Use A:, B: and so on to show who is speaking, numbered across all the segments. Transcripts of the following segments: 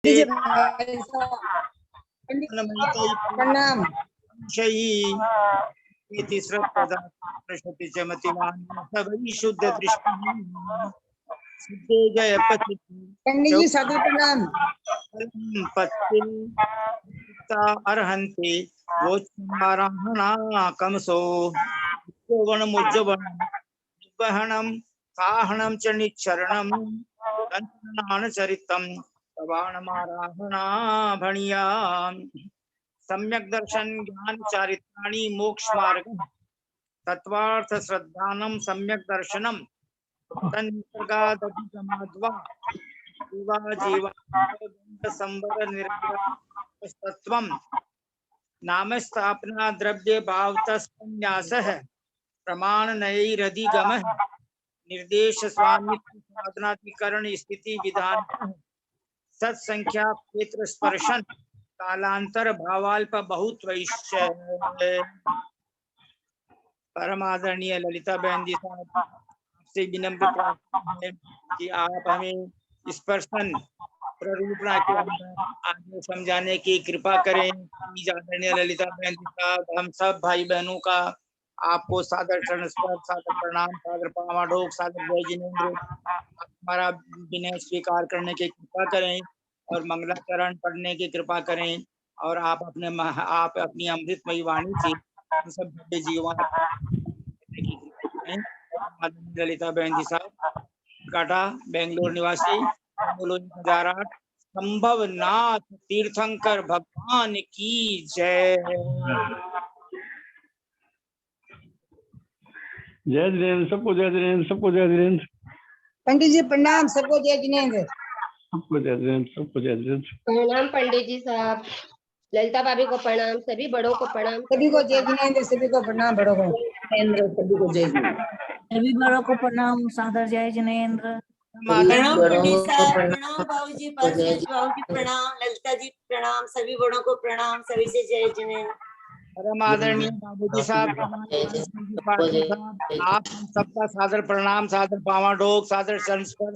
A: प्रणाम। शुद्ध दृष्टि जय
B: पंडित जी सादर प्रणाम।
A: अर्हन्ति गोचराहना कमसो वनमुज्जवनं काहनं च निच्चरणं चरितं तवाणमाराहणा भणिया सम्यक दर्शन ज्ञान चारित्राणि मोक्ष मार्ग तत्वार्थ श्रद्धानम सम्यक दर्शनम तन्निसर्गादधिगमाद्वा जीवा जीवा संवर निर्तत्वम नाम स्थापना द्रव्य भावतस्न्यासः प्रमाण नैरधिगमः निर्देश स्वामित्व साधनाधिकरण स्थिति विधान सत्संख्या क्षेत्र स्पर्शन कालांतर भावाल्प बहुत वैश्य। परमादरणीय ललिता बहन जी साहब से विनम्र प्रार्थना है कि आप हमें स्पर्शन प्ररूपणा के अंदर आगे समझाने की कृपा करें। आदरणीय ललिता बहन जी साहब, हम सब भाई बहनों का आपको सादर नमस्कार, सादर प्रणाम, सादर पामाडोक, सादर जय जिनेंद्र। हमारा विनय स्वीकार करने की कृपा करें और मंगलाचरण पढ़ने की कृपा करें और आप अपनी अमृतमयी वाणी से सब जीवन ललिता बहन जी साहब, काटा, बेंगलोर निवासी, 2008। संभव नाथ तीर्थंकर भगवान की जय।
C: जय जिनेंद्र, सबको जय जिनेंद्र, सबको जय जिनेंद्र।
B: पंडित जी प्रणाम, सबको जय जिनेंद्र,
C: सबको जय जिनेंद्र, सबको जय जिनेंद्र।
D: प्रणाम पंडित जी साहब, ललिता भाभी को प्रणाम, सभी बड़ों को प्रणाम,
B: सभी को जय जिनेंद्र, सभी को प्रणाम, बड़ों को
E: सभी को जय जिनेंद्र,
F: सभी बड़ों को प्रणाम, सादर जय जिनेंद्र।
E: प्रणाम पंडित साहब,
G: प्रणाम बाबूजी, पार्षद बाबूजी प्रणाम, ललिता जी प्रणाम, सभी बड़ों को प्रणाम, सभी से जय जिनेंद्र।
A: परम आदरणीय बाबूजी साहब, आप सबका सादर प्रणाम, सादर पावाडोक, सादर संस्कार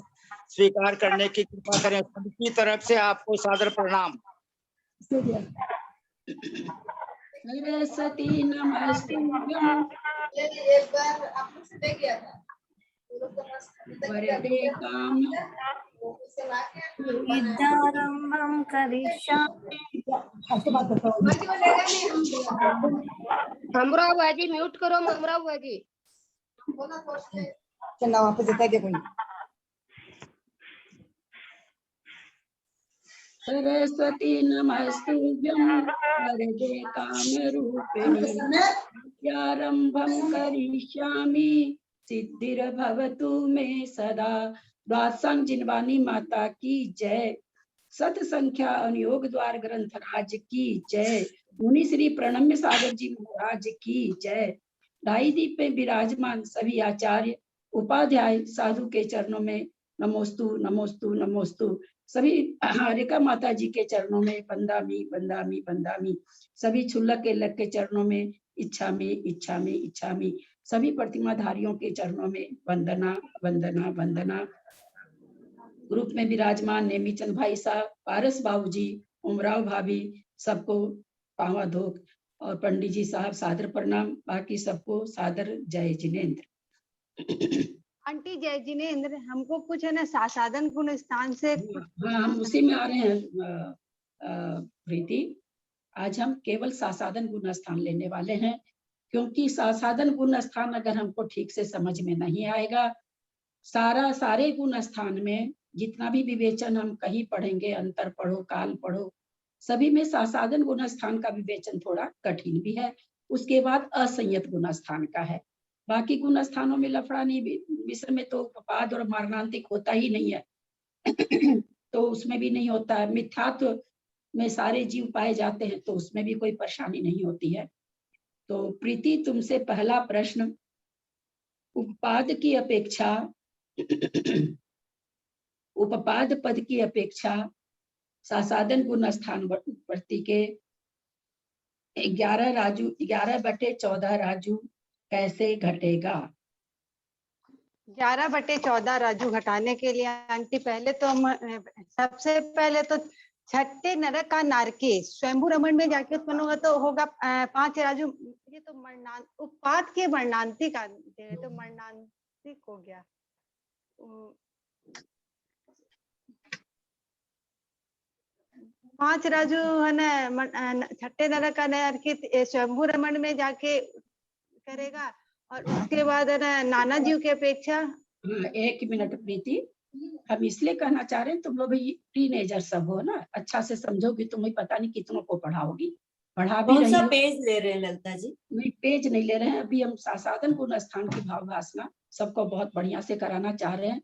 A: स्वीकार करने की कृपा करें। सबकी तरफ से आपको सादर प्रणाम।
H: सरस्वती नमस्तुभ्यं वरदे काम
F: विद्यारंभं करिष्यामि।
D: हमराव बाजी म्यूट करो, हमराव बाजी।
B: चलो वापस देता है कोई।
H: सरस्वती नमस्तुभ्यं वरदे कामरूपिणी विद्यारंभं करिष्यामि सिद्धिर्भवतु मे सदा। द्वादशांग जिनवानी माता की जय। सत संख्या अनुयोग द्वार ग्रंथ राज की जय। मुनि श्री प्रणम्य सागर जी महाराज की जय। ढाई दीप में विराजमान सभी आचार्य उपाध्याय साधु के चरणों में नमोस्तु नमोस्तु नमोस्तु। सभी रेखा माता जी के चरणों में बंदामी बंदामी बंदामी। सभी छुल्लक के लग के चरणों में इच्छामी इच्छामी इच्छामी। सभी प्रतिमाधारियों के चरणों में वंदना वंदना वंदना। ग्रुप में विराजमान नेमीचंद भाई साहब, पारस बाबूजी, उमराव भाभी, सबको पावा धोक और पंडित जी साहब सादर प्रणाम। बाकी सबको सादर जय जिनेंद्र।
I: आंटी जय जिनेंद्र, हमको कुछ है ना सासादन गुण स्थान से।
H: हाँ, हम उसी में आ रहे हैं प्रीति। आज हम केवल सासादन गुण स्थान लेने वाले हैं, क्योंकि सासादन गुण स्थान अगर हमको ठीक से समझ में नहीं आएगा, सारे गुण स्थान में जितना भी विवेचन हम कहीं पढ़ेंगे, अंतर पढ़ो, काल पढ़ो, सभी में सासादन गुण स्थान का विवेचन थोड़ा कठिन भी है। उसके बाद असंयत गुण स्थान का है। बाकी गुण स्थानों में लफड़ा नहीं, मिश्र में तो पाद और मारणांतिक होता ही नहीं है तो उसमें भी नहीं होता है। मिथ्यात्व में सारे जीव पाए जाते हैं तो उसमें भी कोई परेशानी नहीं होती है। तो प्रीति, तुमसे पहला प्रश्न, उपपाद की अपेक्षा उपपाद पद की अपेक्षा सासादन गुण स्थान वर्ती के 11/14 राजू कैसे घटेगा?
I: 11/14 राजू घटाने के लिए आंटी पहले तो सबसे पहले तो छठे नरक का नारकी स्वयंभू रमण में जाके उत्पन्न होगा तो होगा 5 राजू। ये तो मरणांत उत्पाद के मरणांतिक है तो मरणांतिक हो गया। 5 राजू है ना छठे नरक का नारकी स्वयंभू रमण में जाके करेगा और उसके बाद है ना नाना जीव की अपेक्षा।
H: एक मिनट प्रीति, हम इसलिए कहना चाह रहे हैं तुम लोग भी टीनेजर सब हो ना, अच्छा से समझोगी, तुम्हें पता नहीं कितनों को पढ़ाओगी, पढ़ा भी
G: कौन
H: रही
G: सा
H: हो।
G: पेज ले रहे हैं ललिता जी?
H: नहीं पेज नहीं ले रहे हैं, अभी हम साधन गुण स्थान की भाव भासना सबको बहुत बढ़िया से कराना चाह रहे हैं,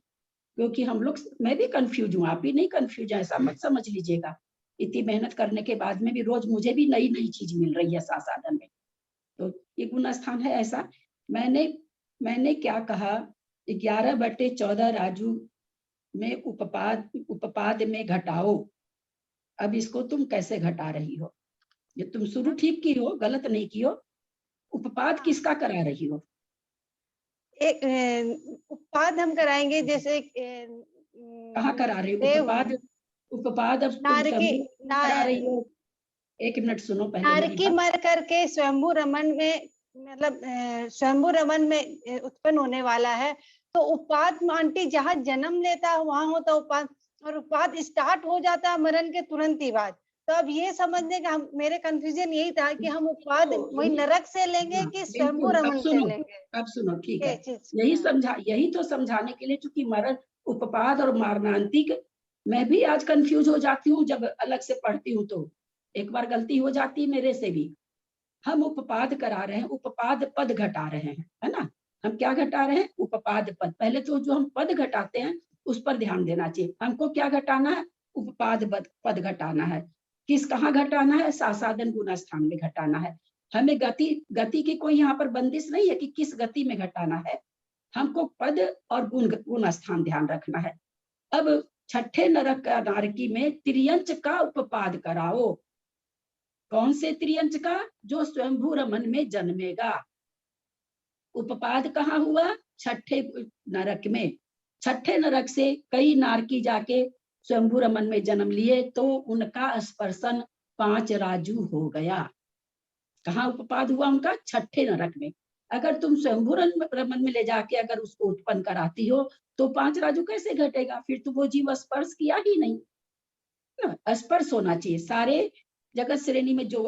H: क्योंकि हम लोग, मैं भी कंफ्यूज हूँ, आप भी नहीं कंफ्यूज है, ऐसा मत समझ लीजिएगा। इतनी मेहनत करने के बाद में भी रोज मुझे भी नई नई चीज मिल रही है साधन में। तो ये गुण स्थान है ऐसा। मैंने क्या कहा, 11/14 राजू में उपपाद में घटाओ। अब इसको तुम कैसे घटा रही हो? ये तुम शुरू ठीक की हो, गलत नहीं की हो। उपपाद किसका करा रही हो?
I: एक उपपाद हम कराएंगे, जैसे
H: कहाँ करा रही हो उपपाद? अब तुम
I: नारकी
H: करा रही हो। एक मिनट सुनो पहले मेरी
I: नारकी
H: बात।
I: मर करके स्वयंभू रमन में, मतलब स्वयंभू रमन में उत्पन्न होने वाला है, तो उपाद आंटी जहाँ जन्म लेता है वहां होता उपाद, और उपाद स्टार्ट हो जाता है मरण के तुरंत ही बाद। तो अब ये समझने का मेरे कंफ्यूजन यही था कि हम उपाद वही नरक से लेंगे कि स्वयंभू
H: बिल्कुल,
I: रमन से लेंगे।
H: अब सुनो ठीक है,
I: ये चीज
H: यही तो समझाने के लिए, चूंकि मरण उपपाद और मारणांतिक, मैं भी आज कंफ्यूज हो जाती हूँ जब अलग से पढ़ती हूँ, तो एक बार गलती हो जाती है मेरे से भी। हम उपपाद करा रहे हैं, उपपाद पद घटा रहे हैं, है ना। हम क्या घटा रहे हैं? उपपाद पद। पहले तो जो हम पद घटाते हैं उस पर ध्यान देना चाहिए। हमको क्या घटाना है? उपपाद पद घटाना है। कहाँ घटाना है? साधन गुण स्थान में घटाना है। हमें गति की कोई यहाँ पर बंदिश नहीं है कि किस गति में घटाना है, हमको पद और गुण स्थान ध्यान रखना है। अब छठे नरक का नारकी में त्रियंच का उपपाद कराओ। कौन से त्रियंच का? जो स्वयंभू रमन में जन्मेगा। उपपाद कहाँ हुआ? छठे नरक में। छठे नरक से कई नारकी जाके स्वयंभू रमन में जन्म लिए, तो उनका स्पर्शन 5 राजू हो गया। कहाँ उपपाद हुआ उनका? छठे नरक में। अगर तुम स्वयंभू रमन में ले जाके अगर उसको उत्पन्न कराती हो तो 5 राजू कैसे घटेगा? फिर तो वो जीव स्पर्श किया ही नहीं ना। स्पर्श होना चाहिए। सारे जगत श्रेणी में जो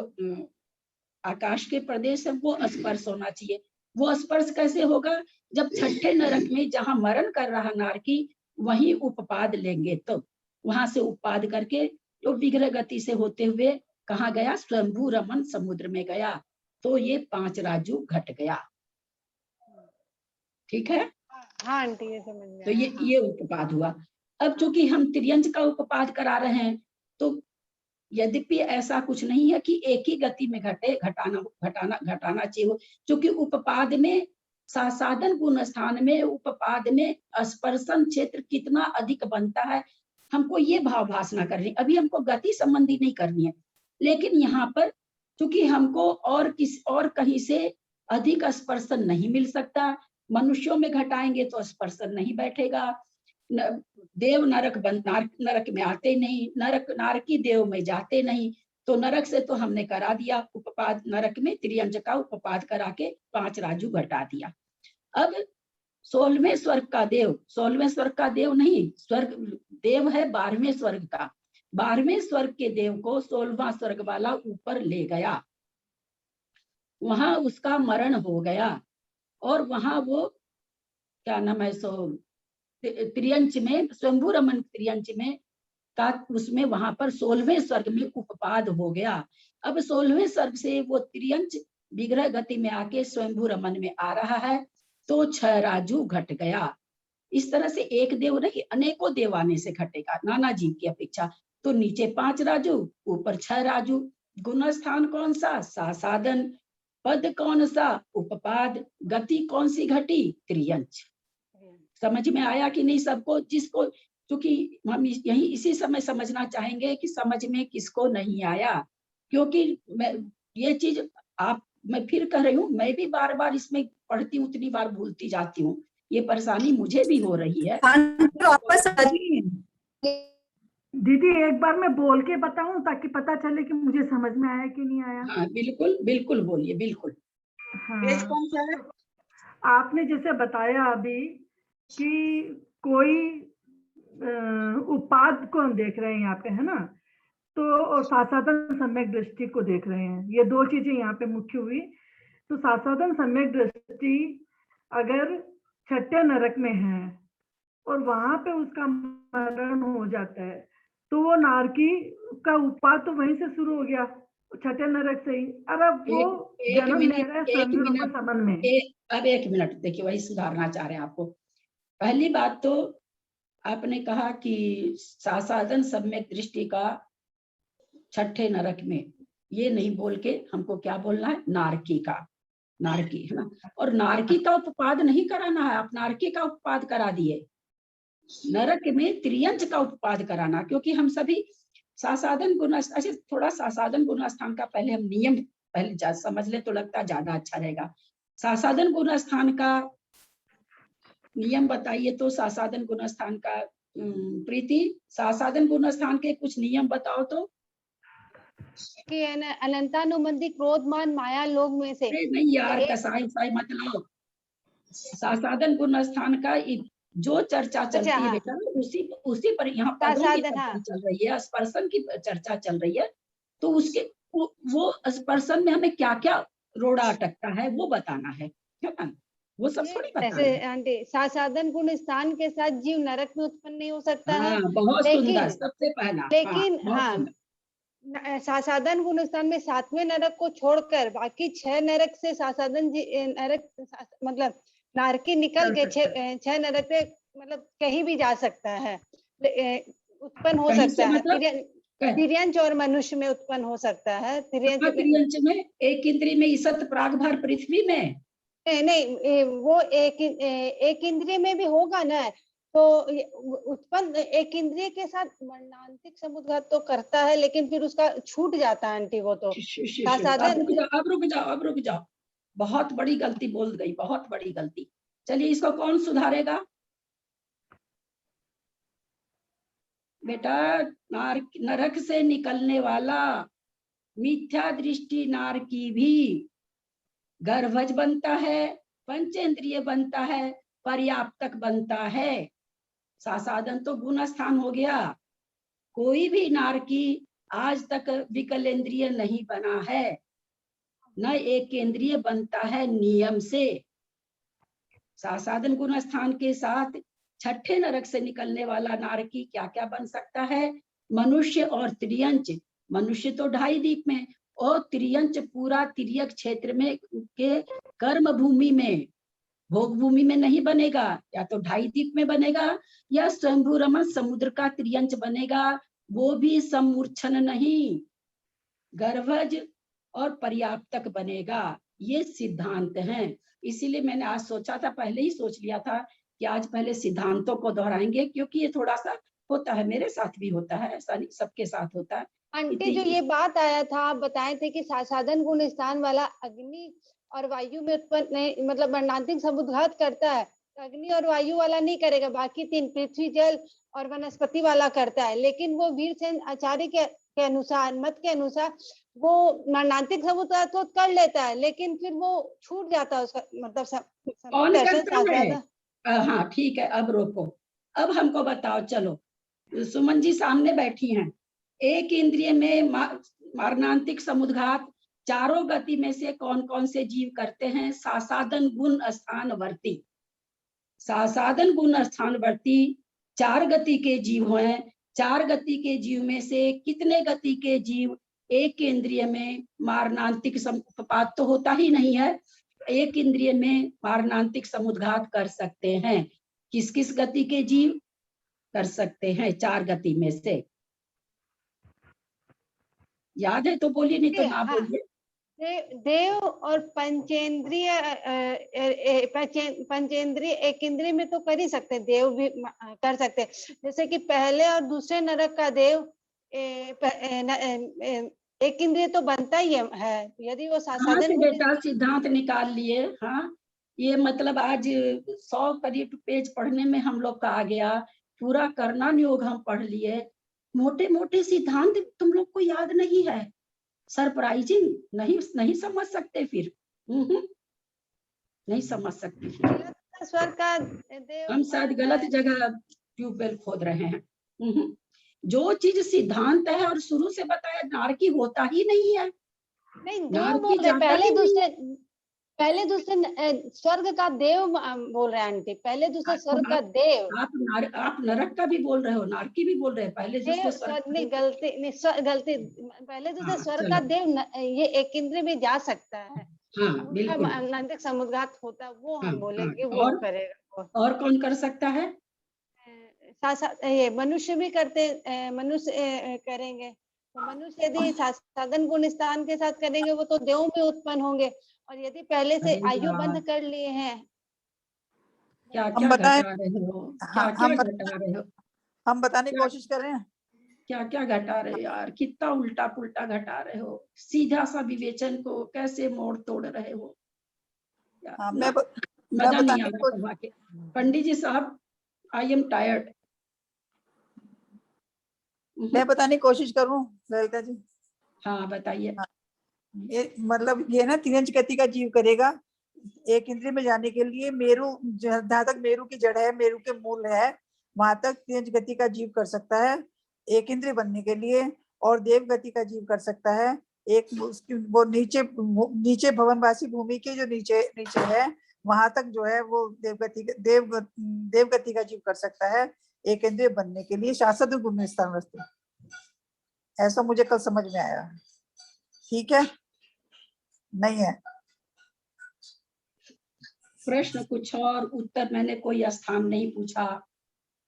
H: आकाश के प्रदेश है वो स्पर्श होना चाहिए। वो स्पर्श कैसे होगा? जब छठे नरक में जहाँ मरण कर रहा नारकी वहीं उपपाद लेंगे, तो वहां से उपपाद करके तो विग्रह गति से होते हुए कहाँ गया? स्वयंभू रमन समुद्र में गया, तो ये 5 राजू घट गया। ठीक है?
I: हाँ आंटी ये समझ में
H: तो
I: आया।
H: ये उपपाद हुआ। अब चूंकि हम त्रियंच का उपपाद करा रहे हैं, तो यद्यपि ऐसा कुछ नहीं है कि एक ही गति में घटाना चाहिए, क्योंकि उपपाद में साधन गुण स्थान में उपपाद में स्पर्शन क्षेत्र कितना अधिक बनता है, हमको ये भाव भासना करनी। अभी हमको गति संबंधी नहीं करनी है, लेकिन यहाँ पर चूंकि हमको और कहीं से अधिक स्पर्शन नहीं मिल सकता, मनुष्यों में घटाएंगे तो स्पर्शन नहीं बैठेगा। देव नरक में आते नहीं, नारकी देव में जाते नहीं, तो नरक से तो हमने करा दिया उपपाद। नरक में त्रियंच का उपपाद करा के 5 राजू घटा दिया। अब 16वें स्वर्ग का देव, 16वें स्वर्ग का देव नहीं, स्वर्ग देव है 12वें स्वर्ग का। 12वें स्वर्ग के देव को 16वां स्वर्ग वाला ऊपर ले गया, वहां उसका मरण हो गया, और वहां वो क्या नाम है, सो त्रियंच में, स्वयंभू रमन त्रियंच में का, उसमें वहां पर 16वें स्वर्ग में उपपाद हो गया। अब 16वें स्वर्ग से वो त्रियंच विग्रह गति में आके स्वयंभू रमन में आ रहा है, तो 6 राजू घट गया। इस तरह से एक देव नहीं, अनेकों देव आने से घटेगा नाना जीव की अपेक्षा। तो नीचे 5 राजू, ऊपर 6 राजू। गुण स्थान कौन सा? साधन। पद कौन सा? उपपाद। गति कौन सी घटी? त्रियंच। समझ में आया कि नहीं सबको? जिसको, क्योंकि हम यही इसी समय समझना चाहेंगे कि समझ में किसको नहीं आया, क्योंकि ये चीज मैं फिर कह रही हूँ, मैं भी बार बार इसमें पढ़ती हूँ, उतनी बार भूलती जाती हूँ। ये परेशानी मुझे भी हो रही है।
E: वापस आ जाइए।
J: दीदी एक बार मैं बोल के बताऊं ताकि पता चले कि मुझे समझ में आया कि नहीं आया।
H: हाँ बिल्कुल बिल्कुल बोलिए बिल्कुल।
G: पेज
J: हाँ,
G: कौन सा है?
J: आपने जैसे बताया अभी कि कोई उपाद को हम देख रहे हैं यहाँ पे, है ना, तो और सासाधन सम्यक दृष्टि को देख रहे हैं, ये दो चीजें यहाँ पे मुख्य हुई। तो सासाधन सम्यक दृष्टि अगर छठे नरक में है और वहां पे उसका मरण हो जाता है तो वो नारकी का उपाद तो वहीं से शुरू हो गया, छठे नरक से ही। अब वो
H: एक
J: जन्म ले
H: मिनट
J: रहा है
H: एक
J: स्वयं
H: मिनट
J: संबंध में।
H: अब एक मिनट देखिए, वही सुधारना चाह रहे हैं आपको। पहली बात तो आपने कहा कि सासाधन सम्यक दृष्टि का छठे नरक में, ये नहीं बोल के हमको क्या बोलना है, नारकी का, नारकी, है ना। और नारकी का उपपाद नहीं कराना है, आप नारकी का उपपाद करा दिए। नरक में त्रियंच का उपपाद कराना, क्योंकि हम सभी सासाधन गुण, अच्छा थोड़ा सासाधन गुण स्थान का पहले हम नियम पहले समझ ले तो लगता ज्यादा अच्छा रहेगा। सासाधन गुण स्थान का नियम बताइए तो, सासाधन गुण स्थान का प्रीति, सासाधन गुण स्थान के कुछ नियम बताओ तो।
I: कि अनंतानुबंधी क्रोधमान माया लोग में से
H: नहीं यार, कसाई उसाई मत लाओ। सासाधन गुण स्थान का जो चर्चा चलती है
I: हाँ।
H: बेटा, उसी पर यहाँ पदों की चर्चा
I: हाँ।
H: चल रही है, स्पर्शन की चर्चा चल रही है, तो उसके वो स्पर्शन में हमें क्या क्या रोड़ा अटकता है वो बताना है ना, वो सब थोड़ी बताना है।
I: आंटी, सासाधन गुण स्थान के साथ जीव नरक में उत्पन्न नहीं हो सकता है।
H: बहुत सुंदर, सबसे पहला।
I: लेकिन सासाधन गुण स्थान में 7वें नरक को छोड़कर बाकी 6 नरक से सासाधन नरक मतलब नारकी निकल के 6 नरक से मतलब कहीं भी जा सकता है, उत्पन्न हो सकता है। तिर्यंच और मनुष्य में उत्पन्न हो सकता है।
H: तिर्यंच में एक इंद्रिय में ईसत प्रागभार पृथ्वी में
I: नहीं, वो एक इंद्रिय में भी होगा ना, तो उत्पन्न एक इंद्रिय के साथ वर्णांतिक समुद्घात तो करता है, लेकिन फिर उसका छूट जाता है आंटी वो तो।
H: अब रुक जाओ, बहुत बड़ी गलती बोल गई, बहुत बड़ी गलती। चलिए इसको कौन सुधारेगा बेटा? नरक से निकलने वाला मिथ्या दृष्टि नार की भी गर्भज बनता है, पंचेंद्रिय बनता है, पर्याप्तक बनता है। सासाधन तो गुण स्थान हो गया। कोई भी नारकी आज तक विकलेंद्रिय नहीं बना है, न एक केंद्रीय बनता है नियम से। सासाधन गुण स्थान के साथ छठे नरक से निकलने वाला नारकी क्या क्या बन सकता है? मनुष्य और त्रियंच। मनुष्य तो 2.5 दीप में, और त्रियंच पूरा तिर्यक क्षेत्र में के कर्म भूमि में, भोग भूमि में नहीं बनेगा। या तो 2.5 दीप में बनेगा, या स्वयंभू रमन समुद्र का त्रियंच बनेगा, वो भी समूर्छन नहीं, गर्भज और पर्याप्तक बनेगा। ये सिद्धांत हैं। इसीलिए मैंने आज सोचा था, पहले ही सोच लिया था कि आज पहले सिद्धांतों को दोहराएंगे, क्योंकि ये थोड़ा सा होता है, मेरे साथ भी होता है, ऐसा नहीं सबके साथ होता है।
I: आंटी जो ये बात आया था, आप बताए थे कि सासाधन गुण स्थान वाला अग्नि और वायु में उत्पन्न नहीं, मतलब वर्णांतिक समुद्घात करता है, अग्नि और वायु वाला नहीं करेगा, बाकी 3 पृथ्वी जल और वनस्पति वाला करता है। लेकिन वो वीरसेन आचार्य के अनुसार, मत के अनुसार, वो वर्णांतिक समुद्घात तो कर लेता है, लेकिन फिर वो छूट जाता है उसका मतलब।
H: हाँ ठीक है, अब रोको, अब हमको बताओ। चलो सुमन जी सामने बैठी हैं। एक इंद्रिय में मारणांतिक समुद्घात चारों गति में से कौन कौन से जीव करते हैं? सासाधन गुण स्थानवर्ती। सासाधन गुण स्थानवर्ती 4 गति के जीव हैं। 4 गति के जीव में से कितने गति के जीव एक इंद्रिय में मारणांतिक समुद्घात तो होता ही नहीं है, एक इंद्रिय में मारणांतिक समुद्घात कर सकते हैं? किस किस गति के जीव कर सकते हैं 4 गति में से? याद है तो बोलिए, नहीं तो ना बोलिए।
I: देव और पंचेंद्रिय एक इंद्रिय में तो कर ही सकते, देव भी कर सकते। जैसे कि पहले और दूसरे नरक का देव एक इंद्रिय तो बनता ही है। यदि वो सासाधन
H: बेटा सिद्धांत निकाल लिए। हाँ, ये मतलब आज 100 करीब पेज पढ़ने में हम लोग का आ गया, पूरा कर्णन योग हम पढ़ लिए। मोटे मोटे सिद्धांत तुम लोग को याद नहीं है, सरप्राइजिंग, नहीं समझ सकते फिर। नहीं समझ सकते फिर।
I: स्वर का देव
H: हम शायद गलत जगह ट्यूबवेल खोद रहे हैं। जो चीज सिद्धांत है और शुरू से बताया, नारकी होता ही नहीं है।
I: नहीं, देव
H: नारकी
I: बोल रहे,
H: जाता ही नहीं।
I: पहले दूसरे स्वर्ग का देव बोल रहे हैं आंटी, पहले दूसरे स्वर्ग का देव।
H: आप नरक का भी बोल रहे हो, नारकी भी बोल रहे हैं, पहले
I: देव
H: दूसरे
I: स्वर्ग
H: स्वर्ग
I: नहीं, गलती पहले दूसरे
H: हाँ,
I: स्वर्ग
H: चलो।
I: का देव ये एक इंद्र भी जा सकता है,
H: हाँ
I: उसका
H: बिल्कुल।
I: आंतरिक समुद्घात होता है, वो
H: हाँ,
I: हम बोले
H: हाँ,
I: कि वो
H: और
I: करेगा।
H: और कौन कर सकता है?
I: ये मनुष्य भी करते, मनुष्य करेंगे, तो मनुष्य यदि साधन गुण स्थान के साथ करेंगे वो तो देव में उत्पन्न होंगे, और यदि पहले से
H: अरे
I: आयु
H: यार,
I: बंद कर लिए हैं।
H: क्या
E: हम
H: क्या
E: बताएं,
H: घटा रहे हो,
E: हाँ,
H: क्या क्या घटा रहे हो,
E: हम बताने की
H: क्या
E: कोशिश कर रहे हैं।
H: क्या क्या घटा रहे हो यार, कितना उल्टा पुल्टा घटा रहे हो, सीधा सा विवेचन को कैसे मोड़ तोड़ रहे हो यार,
E: हाँ,
H: ना,
E: मैं
H: मजा नहीं
E: बताने
H: आ
E: की
H: रहा
E: कोशिश
H: पढ़वा के। पंडित जी साहब, आई एम टायर्ड।
E: मैं बताने की कोशिश करूं ललिता जी।
H: हाँ बताइए।
E: हाँ, ये मतलब ये ना त्रियंच गति का जीव करेगा। एक इंद्रिय में जाने के लिए मेरु, जहाँ तक मेरु की जड़ है, मेरु के मूल है, वहां तक त्रियंच गति का जीव कर सकता है एक इंद्रिय बनने के लिए, और देव गति का जीव कर सकता है एक उसकी वो नीचे भवनवासी भूमि के जो नीचे नीचे है, वहां तक जो है वो देव गति का जीव कर सकता है एक इंद्रिय बनने के लिए, शासद गुण स्थान वस्तु। ऐसा मुझे कल समझ में आया। ठीक है, नहीं है
H: प्रश्न कुछ और, उत्तर मैंने कोई स्थान नहीं पूछा,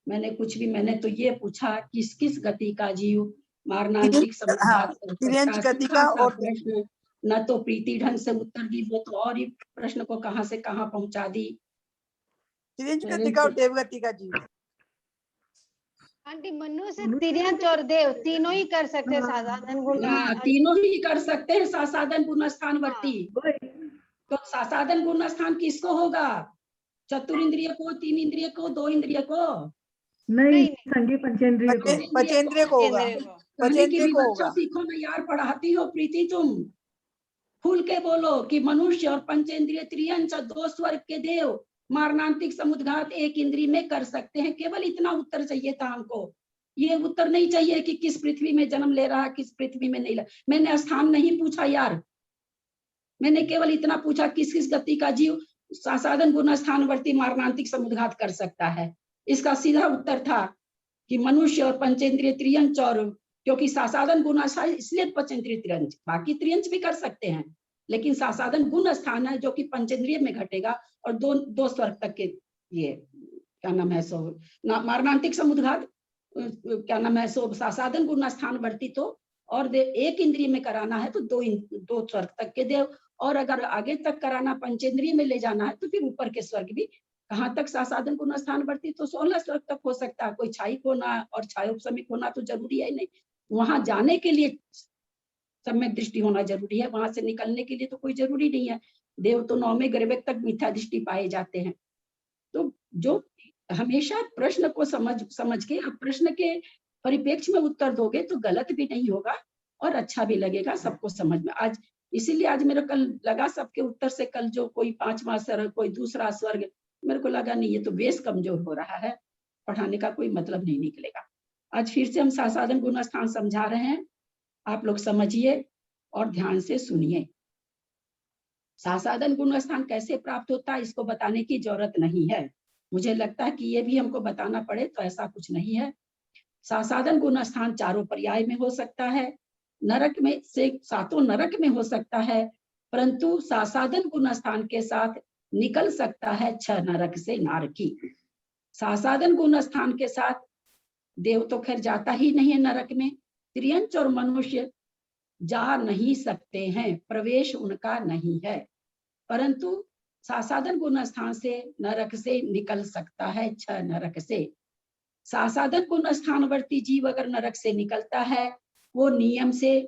H: मैंने कुछ भी, मैंने तो ये पूछा किस किस गति का जीव मारणांतिक समुद्घात कर सकता
E: त्रियंच
H: है,
E: गति
H: सीधा
E: का
H: सा
E: और
H: प्रश्न, न तो प्रीति ढंग से उत्तर दी, वो तो और ही प्रश्न को कहां से कहां पहुंचा दी।
E: त्रियंच गति का और देव गति का जीव।
I: आंटी मनुष्य तिर्यंच और देव तीनों ही कर सकते हैं साधारण गुण।
H: हाँ, तीनों ही कर सकते हैं सासाधन गुण स्थान वर्ती। तो सासाधन गुण स्थान किसको होगा? चतुरिंद्रिय को, तीन इंद्रिय को, दो इंद्रिय को?
J: नहीं, संगी पंचेंद्रिय को।
E: पंचेंद्रिय को होगा,
H: कहने की
E: पंचेंद्रिय
H: भी
E: को
H: बच्चा
E: होगा।
H: सीखो ना यार, पढ़ाती हो प्रीति तुम, खुल के बोलो कि मनुष्य और पंचेंद्रिय त्रियंच दो स्वर्ग के देव मारणांतिक समुद्घात एक इंद्रिय में कर सकते हैं। केवल इतना उत्तर चाहिए था हमको, ये उत्तर नहीं चाहिए कि किस पृथ्वी में जन्म ले रहा, किस पृथ्वी में नहीं। मैंने स्थान नहीं पूछा यार, मैंने केवल इतना पूछा किस किस गति का जीव सासाधन गुण स्थानवर्ती मारणांतिक समुद्घात कर सकता है। इसका सीधा उत्तर था कि मनुष्य और पंचेंद्रिय त्रियंच, और क्योंकि सासाधन गुण इसलिए पंचेंद्रिय त्रियंच, बाकी त्रियंच भी कर सकते हैं, लेकिन सासाधन गुण स्थान है जो कि पंचेंद्रिय में घटेगा, और दो स्वर्ग तक के ये क्या नाम है सो मारणांतिक समुद्घात क्या नाम है सो सासाधन गुण स्थान वर्ती तो, और एक इंद्रिय में कराना है तो दो स्वर्ग तक के देव, और अगर आगे तक कराना पंचेंद्रिय में ले जाना है तो फिर ऊपर के स्वर्ग भी कहाँ तक सासाधन गुण स्थान बढ़ती, तो 16 स्वर्ग तक हो सकता है। कोई छाई होना और छायोपशमिक होना तो जरूरी है नहीं, वहां जाने के लिए सम्यक दृष्टि होना जरूरी है, वहां से निकलने के लिए तो कोई जरूरी नहीं है। देव तो 9वें गर्भ तक मिथ्या दृष्टि पाए जाते हैं। तो जो हमेशा प्रश्न को समझ के आप प्रश्न के परिप्रेक्ष्य में उत्तर दोगे तो गलत भी नहीं होगा और अच्छा भी लगेगा सबको समझ में। आज इसीलिए आज मेरे कल लगा सबके उत्तर से, कल जो कोई 5वां स्वर्ग कोई दूसरा स्वर्ग, मेरे को लगा नहीं ये तो बेस कमजोर हो रहा है, पढ़ाने का कोई मतलब नहीं निकलेगा। आज फिर से हम सासाधन गुण स्थान समझा रहे हैं, आप लोग समझिए और ध्यान से सुनिए। सासाधन गुण स्थान कैसे प्राप्त होता है इसको बताने की जरूरत नहीं है, मुझे लगता है कि ये भी हमको बताना पड़े तो ऐसा कुछ नहीं है। सासाधन गुण स्थान चारों पर्याय में हो सकता है, नरक में से 7 नरक में हो सकता है, परंतु सासाधन गुण स्थान के साथ निकल सकता है 6 नरक से नारकी। सासाधन गुण स्थान के साथ देव तो खैर जाता ही नहीं है नरक में, त्रियंच और मनुष्य जा नहीं सकते हैं, प्रवेश उनका नहीं है, परंतु सासाधन गुण स्थान से नरक से निकल सकता है 6 नरक से। सासाधन गुण स्थानवर्ती जीव अगर नरक से निकलता है वो नियम से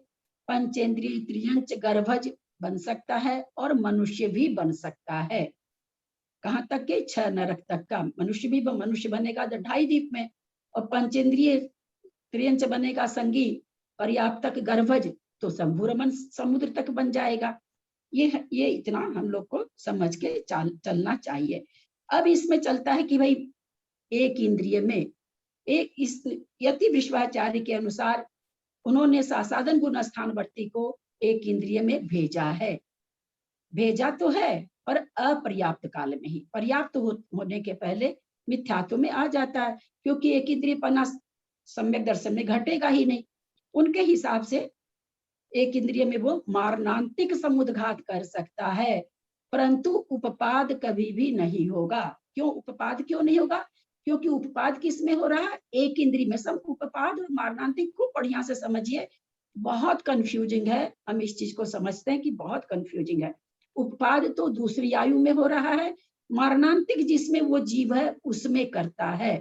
H: पंचेंद्रिय त्रियंच गर्भज बन सकता है और मनुष्य भी बन सकता है। कहाँ तक के 6 नरक तक का मनुष्य भी मनुष्य बनेगा 2.5 दीप में, और पंचेंद्रिय त्रियंच बनेगा संगी, पर्याप्तक गर्भज, तो शंभु रमन समुद्र तक बन जाएगा। ये इतना हम लोग को समझ के चलना चाहिए। अब इसमें चलता है कि भाई एक इंद्रिय में एक इस यति विश्वाचार्य के अनुसार उन्होंने सासादन गुण स्थानवर्ती को एक इंद्रिय में भेजा है। भेजा तो है पर अपर्याप्त काल में ही, पर्याप्त होने के पहले मिथ्यात्व में आ जाता है, क्योंकि एक इंद्रिय पन्ना सम्यक दर्शन में घटेगा ही नहीं। उनके हिसाब से एक इंद्रिय में वो मारणांतिक समुद्घात कर सकता है, परंतु उपपाद कभी भी नहीं होगा। क्यों उपपाद क्यों नहीं होगा? क्योंकि उपपाद किसमें हो रहा है? एक इंद्रिय में। सब उपपाद और मारणांतिक को बढ़िया से समझिए, बहुत कंफ्यूजिंग है। हम इस चीज को समझते हैं कि बहुत कंफ्यूजिंग है। उपपाद तो दूसरी आयु में हो रहा है, मारणांतिक जिसमें वो जीव है उसमें करता है।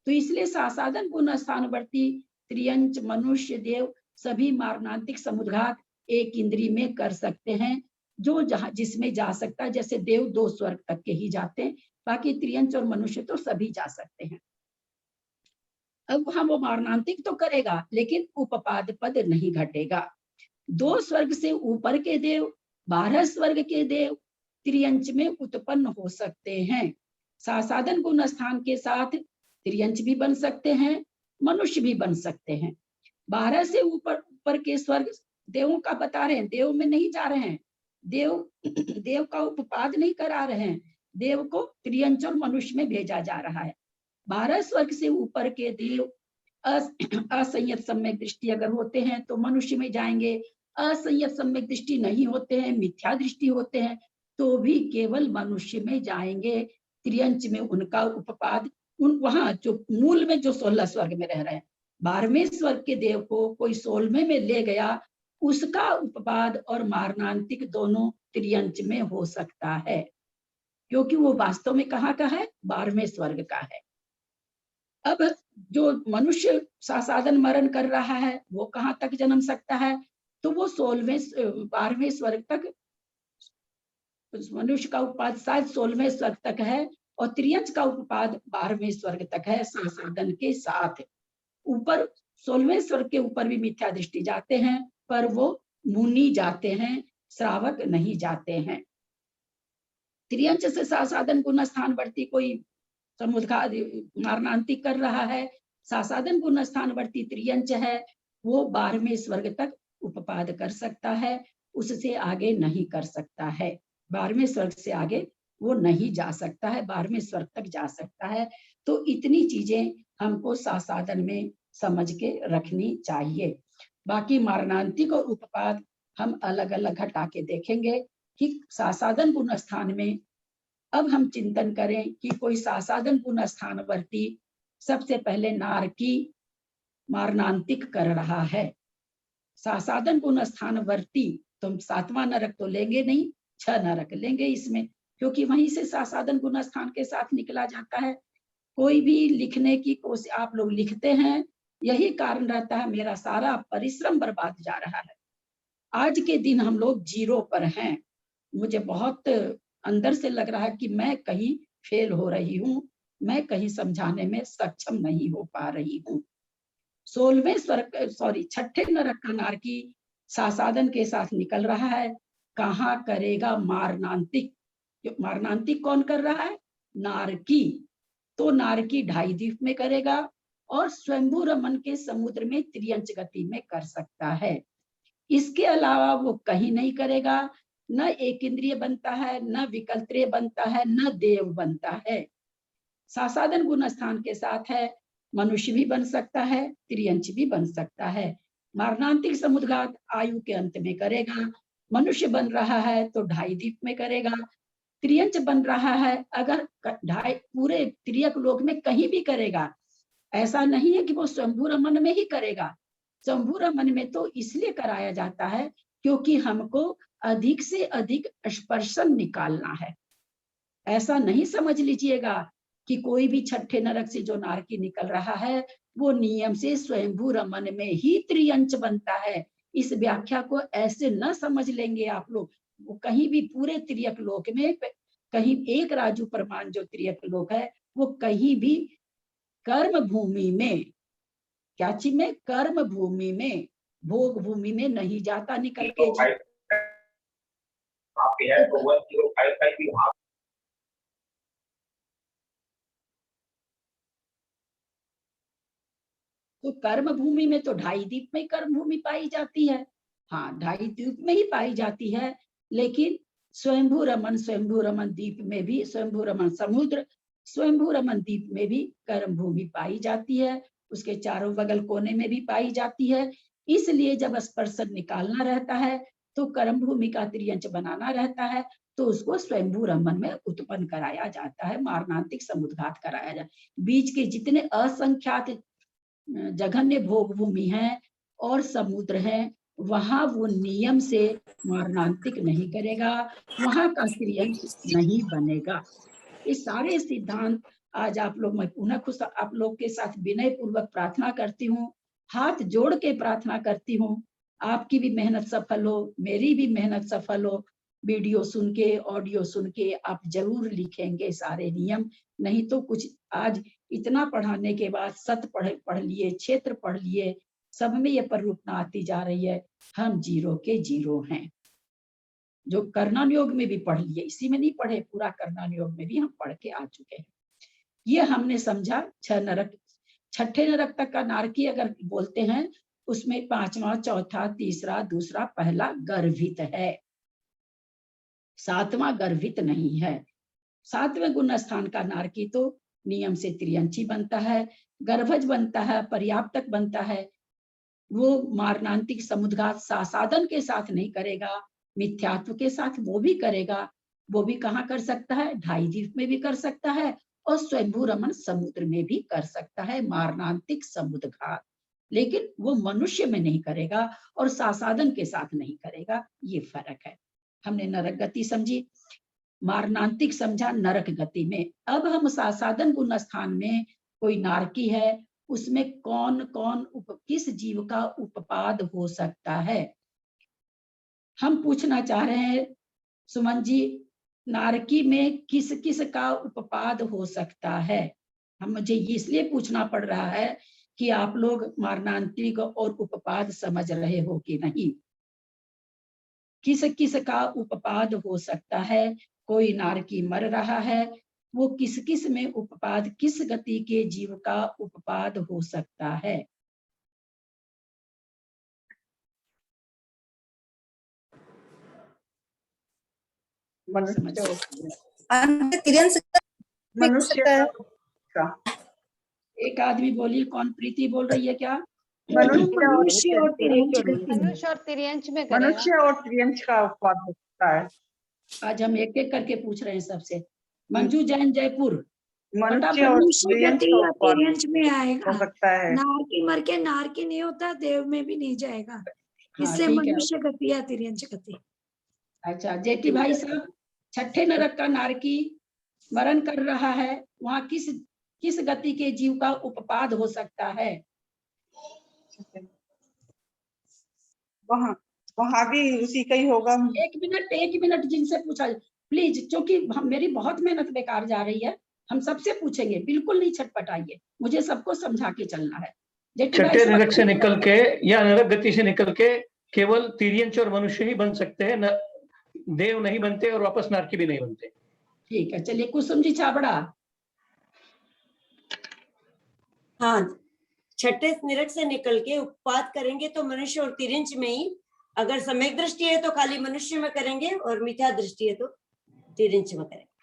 H: तो इसलिए सासादन गुण स्थानवर्ती त्रियंच मनुष्य देव सभी मारणांतिक समुद्घात एक इंद्रिय में कर सकते हैं, जो जहां जिसमें जा सकता है। जैसे देव 2 स्वर्ग तक के ही जाते हैं, बाकी त्रियंच और मनुष्य तो सभी जा सकते हैं। अब वहां वो मारणांतिक तो करेगा लेकिन उपपाद पद नहीं घटेगा। 2 स्वर्ग से ऊपर के देव, 12 स्वर्ग के देव त्रियंच में उत्पन्न हो सकते हैं। सासादन गुण स्थान के साथ त्रियंच भी बन सकते हैं, मनुष्य भी बन सकते हैं। 12 से ऊपर के स्वर्ग देवों का बता रहे हैं, देव में नहीं जा रहे हैं, देव का उपपाद नहीं करा रहे हैं, देव को त्रियंच और मनुष्य में भेजा जा रहा है। 12 स्वर्ग से ऊपर के देव असंयत सम्यक दृष्टि अगर होते हैं तो मनुष्य में जाएंगे, असंयत सम्यक दृष्टि नहीं होते हैं, मिथ्या दृष्टि होते हैं तो भी केवल मनुष्य में जाएंगे। त्रियंच में उनका उपपाद वहां जो मूल में जो 16 स्वर्ग में रह रहे हैं, 12वें स्वर्ग के देव को कोई 16वें में ले गया, उसका उपपाद और मारणांतिक दोनों त्रियंच में हो सकता है, क्योंकि वो वास्तव में कहाँ का है? 12वें स्वर्ग का है। अब जो मनुष्य सासादन मरण कर रहा है वो कहाँ तक जन्म सकता है? तो वो 12वें स्वर्ग तक, मनुष्य का उपपाद शायद 16वें स्वर्ग तक है और त्रियंच का उपपाद 12वें स्वर्ग तक है सासादन के साथ। ऊपर 16वें स्वर्ग के ऊपर भी मिथ्या दृष्टि जाते हैं, पर वो मुनि जाते हैं, श्रावक नहीं जाते हैं। त्रियंच से सासादन गुण स्थानवर्ती कोई समुद्घात मारणांतिक कर रहा है, सासादन गुण स्थानवर्ती त्रियंच है, वो 12वें स्वर्ग तक उपपाद कर सकता है, उससे आगे नहीं कर सकता है। 12वें स्वर्ग से आगे वो नहीं जा सकता है, 12वें स्वर्ग तक जा सकता है। तो इतनी चीजें हमको सासादन में समझ के रखनी चाहिए। बाकी मारणांतिक और उपपाद हम अलग अलग घटा के देखेंगे कि सासादन गुण स्थान में अब हम चिंतन करें कि कोई सासादन गुण स्थानवर्ती सबसे पहले नारकी मारणांतिक कर रहा है। सासादन गुण स्थानवर्ती तुम 7वां नरक तो लेंगे नहीं, 6 नरक लेंगे इसमें, क्योंकि वहीं से सासादन गुण स्थान के साथ निकला जाता है। कोई भी लिखने की कोशिश आप लोग लिखते हैं, यही कारण रहता है मेरा सारा परिश्रम बर्बाद जा रहा है। आज के दिन हम लोग 0 पर हैं। मुझे बहुत अंदर से लग रहा है कि मैं कहीं फेल हो रही हूँ, मैं कहीं समझाने में सक्षम नहीं हो पा रही हूँ। 6ठे नरक का नारकी सासादन के साथ निकल रहा है। कहाँ करेगा? मारणांतिक। मारणांतिक कौन कर रहा है? नारकी। तो नारकी 2.5 द्वीप में करेगा और स्वयंभू रमन के समुद्र में त्रियंच गति में कर सकता है। इसके अलावा वो कहीं नहीं करेगा। न एक इंद्रिय बनता है, न विकल्त्रिय बनता है, न देव बनता है। सासादन गुण स्थान के साथ है, मनुष्य भी बन सकता है, त्रियंच भी बन सकता है। मारणांतिक समुद्घात आयु के अंत में करेगा। मनुष्य बन रहा है तो 2.5 द्वीप में करेगा। त्रियंच बन रहा है, अगर पूरे त्रियक लोक में कहीं भी करेगा, ऐसा नहीं है कि वो शंभु रमन में ही करेगा। शंभु रमन में तो इसलिए कराया जाता है क्योंकि हमको अधिक से अधिक स्पर्शन निकालना है। ऐसा नहीं समझ लीजिएगा कि कोई भी 6ठे नरक से जो नारकी निकल रहा है वो नियम से स्वयंभू रमन में ही त्रियंच बनता है। इस व्याख्या को ऐसे न समझ लेंगे आप लोग। वो कहीं भी पूरे त्रियक लोक में, कहीं एक राजू प्रमाण जो त्रियक लोक है, वो कहीं भी कर्म भूमि में क्या में कर्म भूमि में, भोग भूमि में नहीं जाता निकल के जी। तो कर्म भूमि में तो 2.5 द्वीप में कर्म भूमि पाई जाती है। हाँ, 2.5 द्वीप में ही पाई जाती है, लेकिन स्वयंभू रमन द्वीप में भी, स्वयंभू रमन समुद्र, स्वयंभू रमन द्वीप में भी कर्म भूमि पाई जाती है, उसके चारों बगल कोने में भी पाई जाती है। इसलिए जब स्पर्शन निकालना रहता है तो कर्म भूमि का त्रियंच बनाना रहता है, तो उसको स्वयंभू रमन में उत्पन्न कराया जाता है, मारणांतिक समुद्घात कराया जाता है। बीच के जितने असंख्यात जघन्य भोग भूमि है और समुद्र है, वहां वो नियम से मारणांतिक नहीं करेगा, वहां का त्रियंच नहीं बनेगा। ये सारे सिद्धांत आज आप लोग, मैं पुनः खुद आप लोग के साथ विनय पूर्वक प्रार्थना करती हूँ, हाथ जोड़ के प्रार्थना करती हूँ, आपकी भी मेहनत सफल हो, मेरी भी मेहनत सफल हो। वीडियो सुन के, ऑडियो सुन के आप जरूर लिखेंगे सारे नियम, नहीं तो कुछ आज इतना पढ़ाने के बाद सत पढ़ लिए, क्षेत्र पढ़ लिए, सब में ये प्ररूपता आती जा रही है, हम जीरो के जीरो हैं। जो कर्णन योग में भी पढ़ लिए, इसी में नहीं पढ़े, पूरा कर्णन योग में भी हम पढ़ के आ चुके हैं। ये हमने समझा 6 नरक, 6ठे नरक तक का नारकी अगर बोलते हैं, उसमें 5वां, चौथा, तीसरा, दूसरा, पहला गर्भित है, 7वां गर्भित नहीं है। 7वें गुण स्थान का नारकी तो नियम से त्रियंची बनता है, गर्भज बनता है, पर्याप्तक बनता है, वो मारणांतिक समुद्घात साधन के साथ नहीं करेगा, मिथ्यात्व के साथ वो भी करेगा। वो भी कहाँ कर सकता है? 2.5 द्वीप में भी कर सकता है और स्वयंभू रमन समुद्र में भी कर सकता है मारणांतिक समुद्घात, लेकिन वो मनुष्य में नहीं करेगा और साधन के साथ नहीं करेगा। ये फर्क है। हमने नरक गति समझी, मारणांतिक समझा नरक गति में। अब हम साधन गुण स्थान में कोई नारकी है, उसमें कौन कौन किस जीव का उपपाद हो सकता है, हम पूछना चाह रहे हैं। सुमन जी, नारकी में किस किस का उपपाद हो सकता है? हम मुझे इसलिए पूछना पड़ रहा है कि आप लोग मारणांतिक और उपपाद समझ रहे हो कि नहीं। किस किस का उपपाद हो सकता है? कोई नारकी मर रहा है, वो किस किस में उपपाद, किस गति के जीव का उपपाद हो सकता है? एक आदमी बोली, कौन? प्रीति बोल रही है क्या?
F: मनुष्य और तिर्यंच
I: में
B: मनुष्य और तिर्यंच का उपपाद होता है।
H: आज हम एक एक करके पूछ रहे हैं सबसे। मंजू जैन, जयपुर।
B: मनुष्य और
F: तिर्यंच में आएगा,
B: हो सकता है।
F: नारकी मर के नारकी नहीं होता, देव में भी नहीं जाएगा, इसलिए
H: ठीक है।
F: मनुष्य गति या तिर्यंच गति।
H: अच्छा जेठी भाई साहब, 6ठे नरक का नारकी मरण कर रहा है, वहाँ किस गति के जीव का उपपाद हो सकता है?
B: वहाँ भी उसी का ही होगा।
H: एक मिनट जिनसे पूछा प्लीज, क्योंकि मेरी बहुत मेहनत बेकार जा रही है। हम सबसे पूछेंगे, बिल्कुल नहीं छटपटाइए, मुझे सबको समझा के चलना है।
C: छठे नरक से निकल के या नरक गति से निकल के केवल तिर्यंच और मनुष्य ही बन सकते हैं, देव नहीं बनते और वापस नारकी भी नहीं बनते।
H: ठीक है, चलिए कुसुम जी छाबड़ा।
G: हाँ, 6ठे नरक से निकल के उपपाद करेंगे तो मनुष्य और तिर्यंच में ही। अगर सम्यक दृष्टि है तो खाली मनुष्य में करेंगे, और मिथ्या दृष्टि है तो तिर्यंच में करेंगे।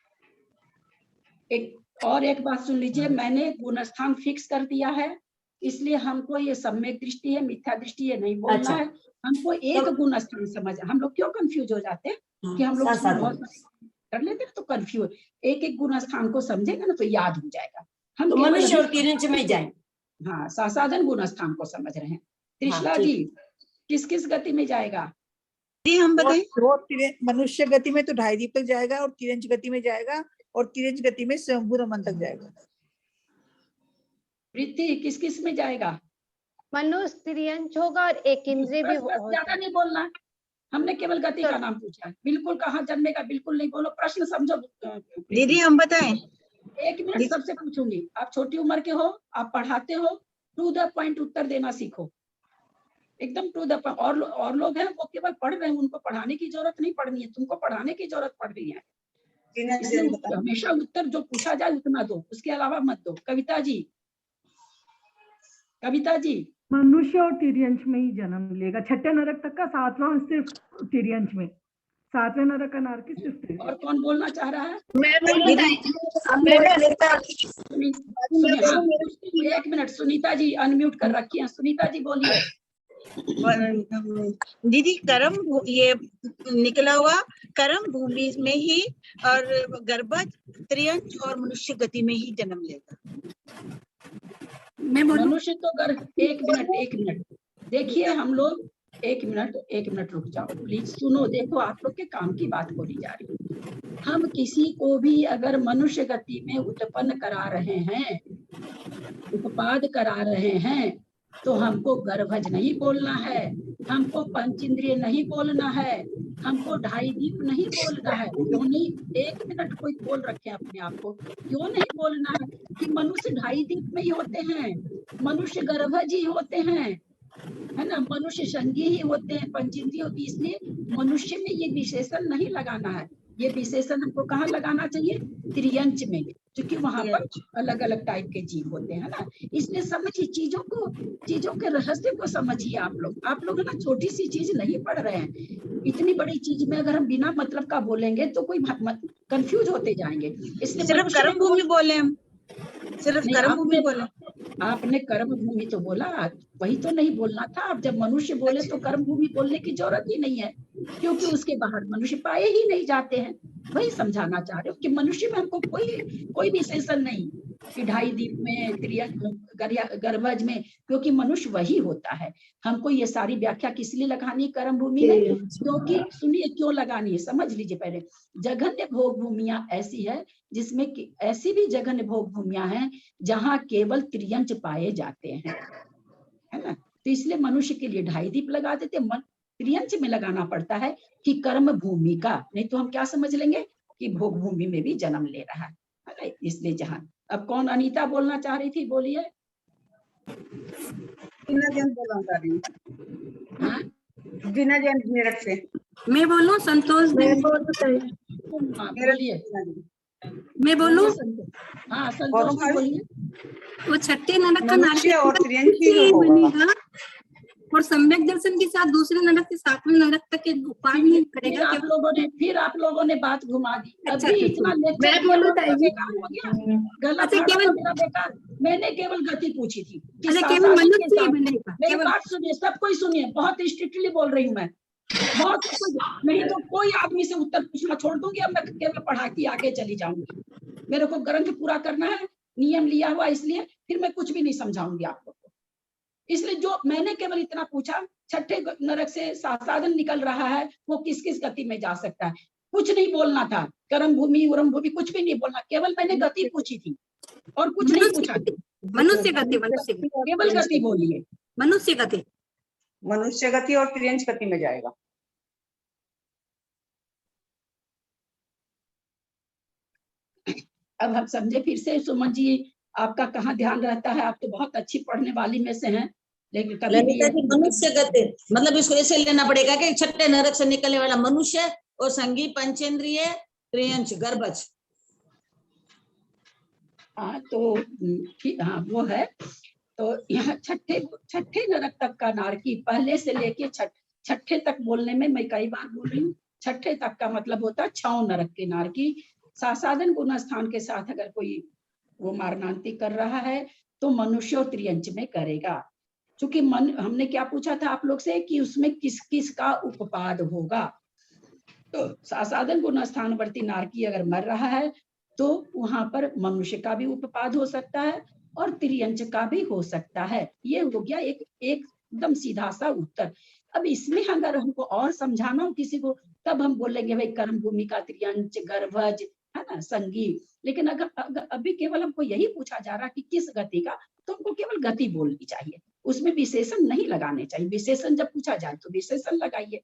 H: एक बात सुन लीजिए, मैंने गुण स्थान फिक्स कर दिया है, इसलिए हमको ये सम्यक दृष्टि है, मिथ्या दृष्टि है नहीं बोलना। अच्छा। है हमको एक गुण स्थान समझ। हम लोग क्यों कंफ्यूज हो जाते हैं कि हम लोग बहुत कर लेते हैं तो कंफ्यूज। एक एक गुण स्थान को समझेगा ना तो याद हो जाएगा। हम
G: तो मनुष्य और तिर्यंच में जाएंगे।
H: हाँ, साधन गुण स्थान को समझ रहे हैं। त्रिशला जी, किस किस गति में जाएगा?
E: जी हम बताएं। मनुष्य गति में तो 2.5 द्वीप तक जाएगा, और तिर्यंच गति में जाएगा, और तिर्यंच गति में स्वयंभू रमन तक जाएगा।
H: प्रीति, किस किस में जाएगा?
I: मनुष्य, तिर्यंच होगा और एक इंद्रिय भी।
H: ज्यादा नहीं बोलना, हमने केवल गति का नाम पूछा है। बिल्कुल कहाँ जन्मेगा बिल्कुल नहीं बोलो, प्रश्न समझो।
B: दीदी हम बताएं।
H: 1 मिनट सबसे पूछूंगी। आप छोटी उम्र के हो, आप पढ़ाते हो, टू द पॉइंट उत्तर देना सीखो, एकदम टू द पॉइंट। और लोग हैं वो केवल पढ़ रहे हैं, उनको पढ़ाने की जरूरत नहीं पड़नी है, तुमको पढ़ाने की जरूरत पड़ रही है। इसलिए हमेशा उत्तर जो पूछा जाए उतना दो, उसके अलावा मत दो। कविता जी
J: मनुष्य और तिर्यंच में ही जन्म लेगा, छठे नरक तक का, सातवां सिर्फ तिर्यंच में, सातवें नरक का नारकी सिर्फ तिर्यंच।
H: और कौन बोलना चाह रहा है? एक मिनट, सुनीता जी अनम्यूट कर रखी है, सुनीता जी बोलिए।
K: दीदी कर्म ये निकला हुआ कर्म भूमि में ही और गर्भज त्रियंच और मनुष्य गति में ही जन्म लेगा।
H: मनुष्य तो एक मिनट देखिए, हम लोग एक मिनट रुक जाओ प्लीज, सुनो। देखो आप लोग के काम की बात बोली जा रही है। हम किसी को भी अगर मनुष्य गति में उत्पन्न करा रहे हैं, उत्पाद करा रहे हैं, तो हमको गर्भज नहीं बोलना है, हमको पंचेंद्रिय नहीं बोलना है, हमको ढाई दीप नहीं बोलना है। क्यों नहीं? एक मिनट कोई बोल रखे अपने आप को, क्यों नहीं बोलना है कि मनुष्य ढाई दीप में ही होते हैं, मनुष्य गर्भज ही होते हैं, है ना, मनुष्य संगी ही होते हैं, पंचेंद्रिय होती। इसलिए मनुष्य में ये विशेषण नहीं लगाना है, ये विशेषण हमको कहाँ लगाना चाहिए? त्रियंच में, क्योंकि वहां पर अलग अलग टाइप के जीव होते हैं ना। इसलिए समझिए चीजों के रहस्य को समझिए। आप लोग है ना, छोटी सी चीज नहीं पढ़ रहे हैं। इतनी बड़ी चीज में अगर हम बिना मतलब का बोलेंगे तो कोई कंफ्यूज होते जाएंगे। इसलिए
K: सिर्फ कर्म भूमि बोले, हम सिर्फ कर्म भूमि बोले।
H: आपने कर्म भूमि तो बोला, वही तो नहीं बोलना था। आप जब मनुष्य बोले तो कर्म भूमि बोलने की जरूरत ही नहीं है, क्योंकि उसके बाहर मनुष्य पाए ही नहीं जाते हैं। वही समझाना चाह रहे हो कि मनुष्य में हमको कोई विशेषण नहीं कि ढाई दीप में, गर्भज में, क्योंकि मनुष्य वही होता है। हमको ये सारी व्याख्या किस लिए लगानी कर्म भूमि में? क्योंकि सुनिए क्यों लगानी है, समझ लीजिए पहले। जघन्य भोग भूमियां ऐसी है जिसमें ऐसी भी जघन्य भोग भूमियां हैं जहां केवल त्रियंच पाए जाते हैं, है ना। तो इसलिए मनुष्य के लिए ढाई दीप लगा देते, त्रियंच में लगाना पड़ता है कि कर्म भूमि का, नहीं तो हम क्या समझ लेंगे कि भोग भूमि में भी जन्म ले रहा है ना। इसलिए जहां, अब कौन अनीता बोलना चाह रही थी, बोलिए।
B: बिना जैन निरक से
K: मैं बोलूं? संतोष
B: मैं बोलूं?
H: हाँ संतोष बोलिए।
K: वो छठे नरक का
B: मनुष्य और त्रियंच ही
K: बनेगा और सम्यक दर्शन के साथ दूसरे नरक से सातवें नरक तक के उपाय नहीं करेगा।
H: फिर आप लोगों ने बात घुमा दी।
K: अच्छा,
H: अभी इतना
K: मैं बोलूं
H: गलत बेकार। मैंने केवल गति पूछी थी।
K: केवल मनुष्य बनेगा।
H: मेरी बात सुनिए, सब कोई सुनिए, बहुत स्ट्रिक्टली बोल रही हूँ मैं। बहुत नहीं तो कोई आदमी से उत्तर पूछना छोड़ दूंगी। अब मैं केवल पढ़ा के आगे चली जाऊंगी। मेरे को ग्रंथ पूरा करना है, नियम लिया हुआ, इसलिए फिर मैं कुछ भी नहीं समझाऊंगी आप लोग को। इसलिए जो मैंने केवल इतना पूछा, छठे नरक से साधन निकल रहा है, वो किस किस गति में जा सकता है, कुछ नहीं बोलना था। कर्म भूमि उरम भूमि कुछ भी नहीं बोलना, केवल मैंने गति पूछी थी और कुछ नहीं पूछा।
K: मनुष्य गति,
H: केवल गति बोलिए।
K: मनुष्य गति,
B: मनुष्य गति और त्रियंच गति में जाएगा।
H: अब हम समझे फिर से। सुमन जी, आपका कहाँ ध्यान रहता है? आप तो बहुत अच्छी पढ़ने वाली में से हैं, लेकिन कभी भी
L: मनुष्य गति मतलब इसको ऐसे लेना पड़ेगा कि छठे नरक से निकलने वाला मनुष्य और संगी पंचेंद्रिय त्रियंच गर्भज।
H: हाँ तो हाँ वो है। तो यहाँ छठे नरक तक का नारकी, पहले से लेके छठे तक बोलने में मैं कई बार बोल रही हूँ। छठे तक का मतलब होता है 6 नरक के नारकी। सासाधन गुण स्थान के साथ अगर कोई वो मारणांति कर रहा है तो मनुष्य और त्रियंच में करेगा। क्योंकि हमने क्या पूछा था आप लोग से कि उसमें किस किस का उपपाद होगा। तो सासाधन गुण स्थानवर्ती नारकी अगर मर रहा है तो वहां पर मनुष्य का भी उपपाद हो सकता है और त्रियंच का भी हो सकता है। ये हो गया एक एकदम सीधा सा उत्तर। अब इसमें अगर हमको और समझाना हो किसी को, तब हम बोलेंगे भाई कर्म भूमि का त्रियंच, गर्भज, है ना, संगी। लेकिन अगर अभी केवल हमको यही पूछा जा रहा कि किस गति का, तो हमको केवल गति बोलनी चाहिए, उसमें विशेषण नहीं लगाने चाहिए। विशेषण जब पूछा जाए तो विशेषण लगाइए।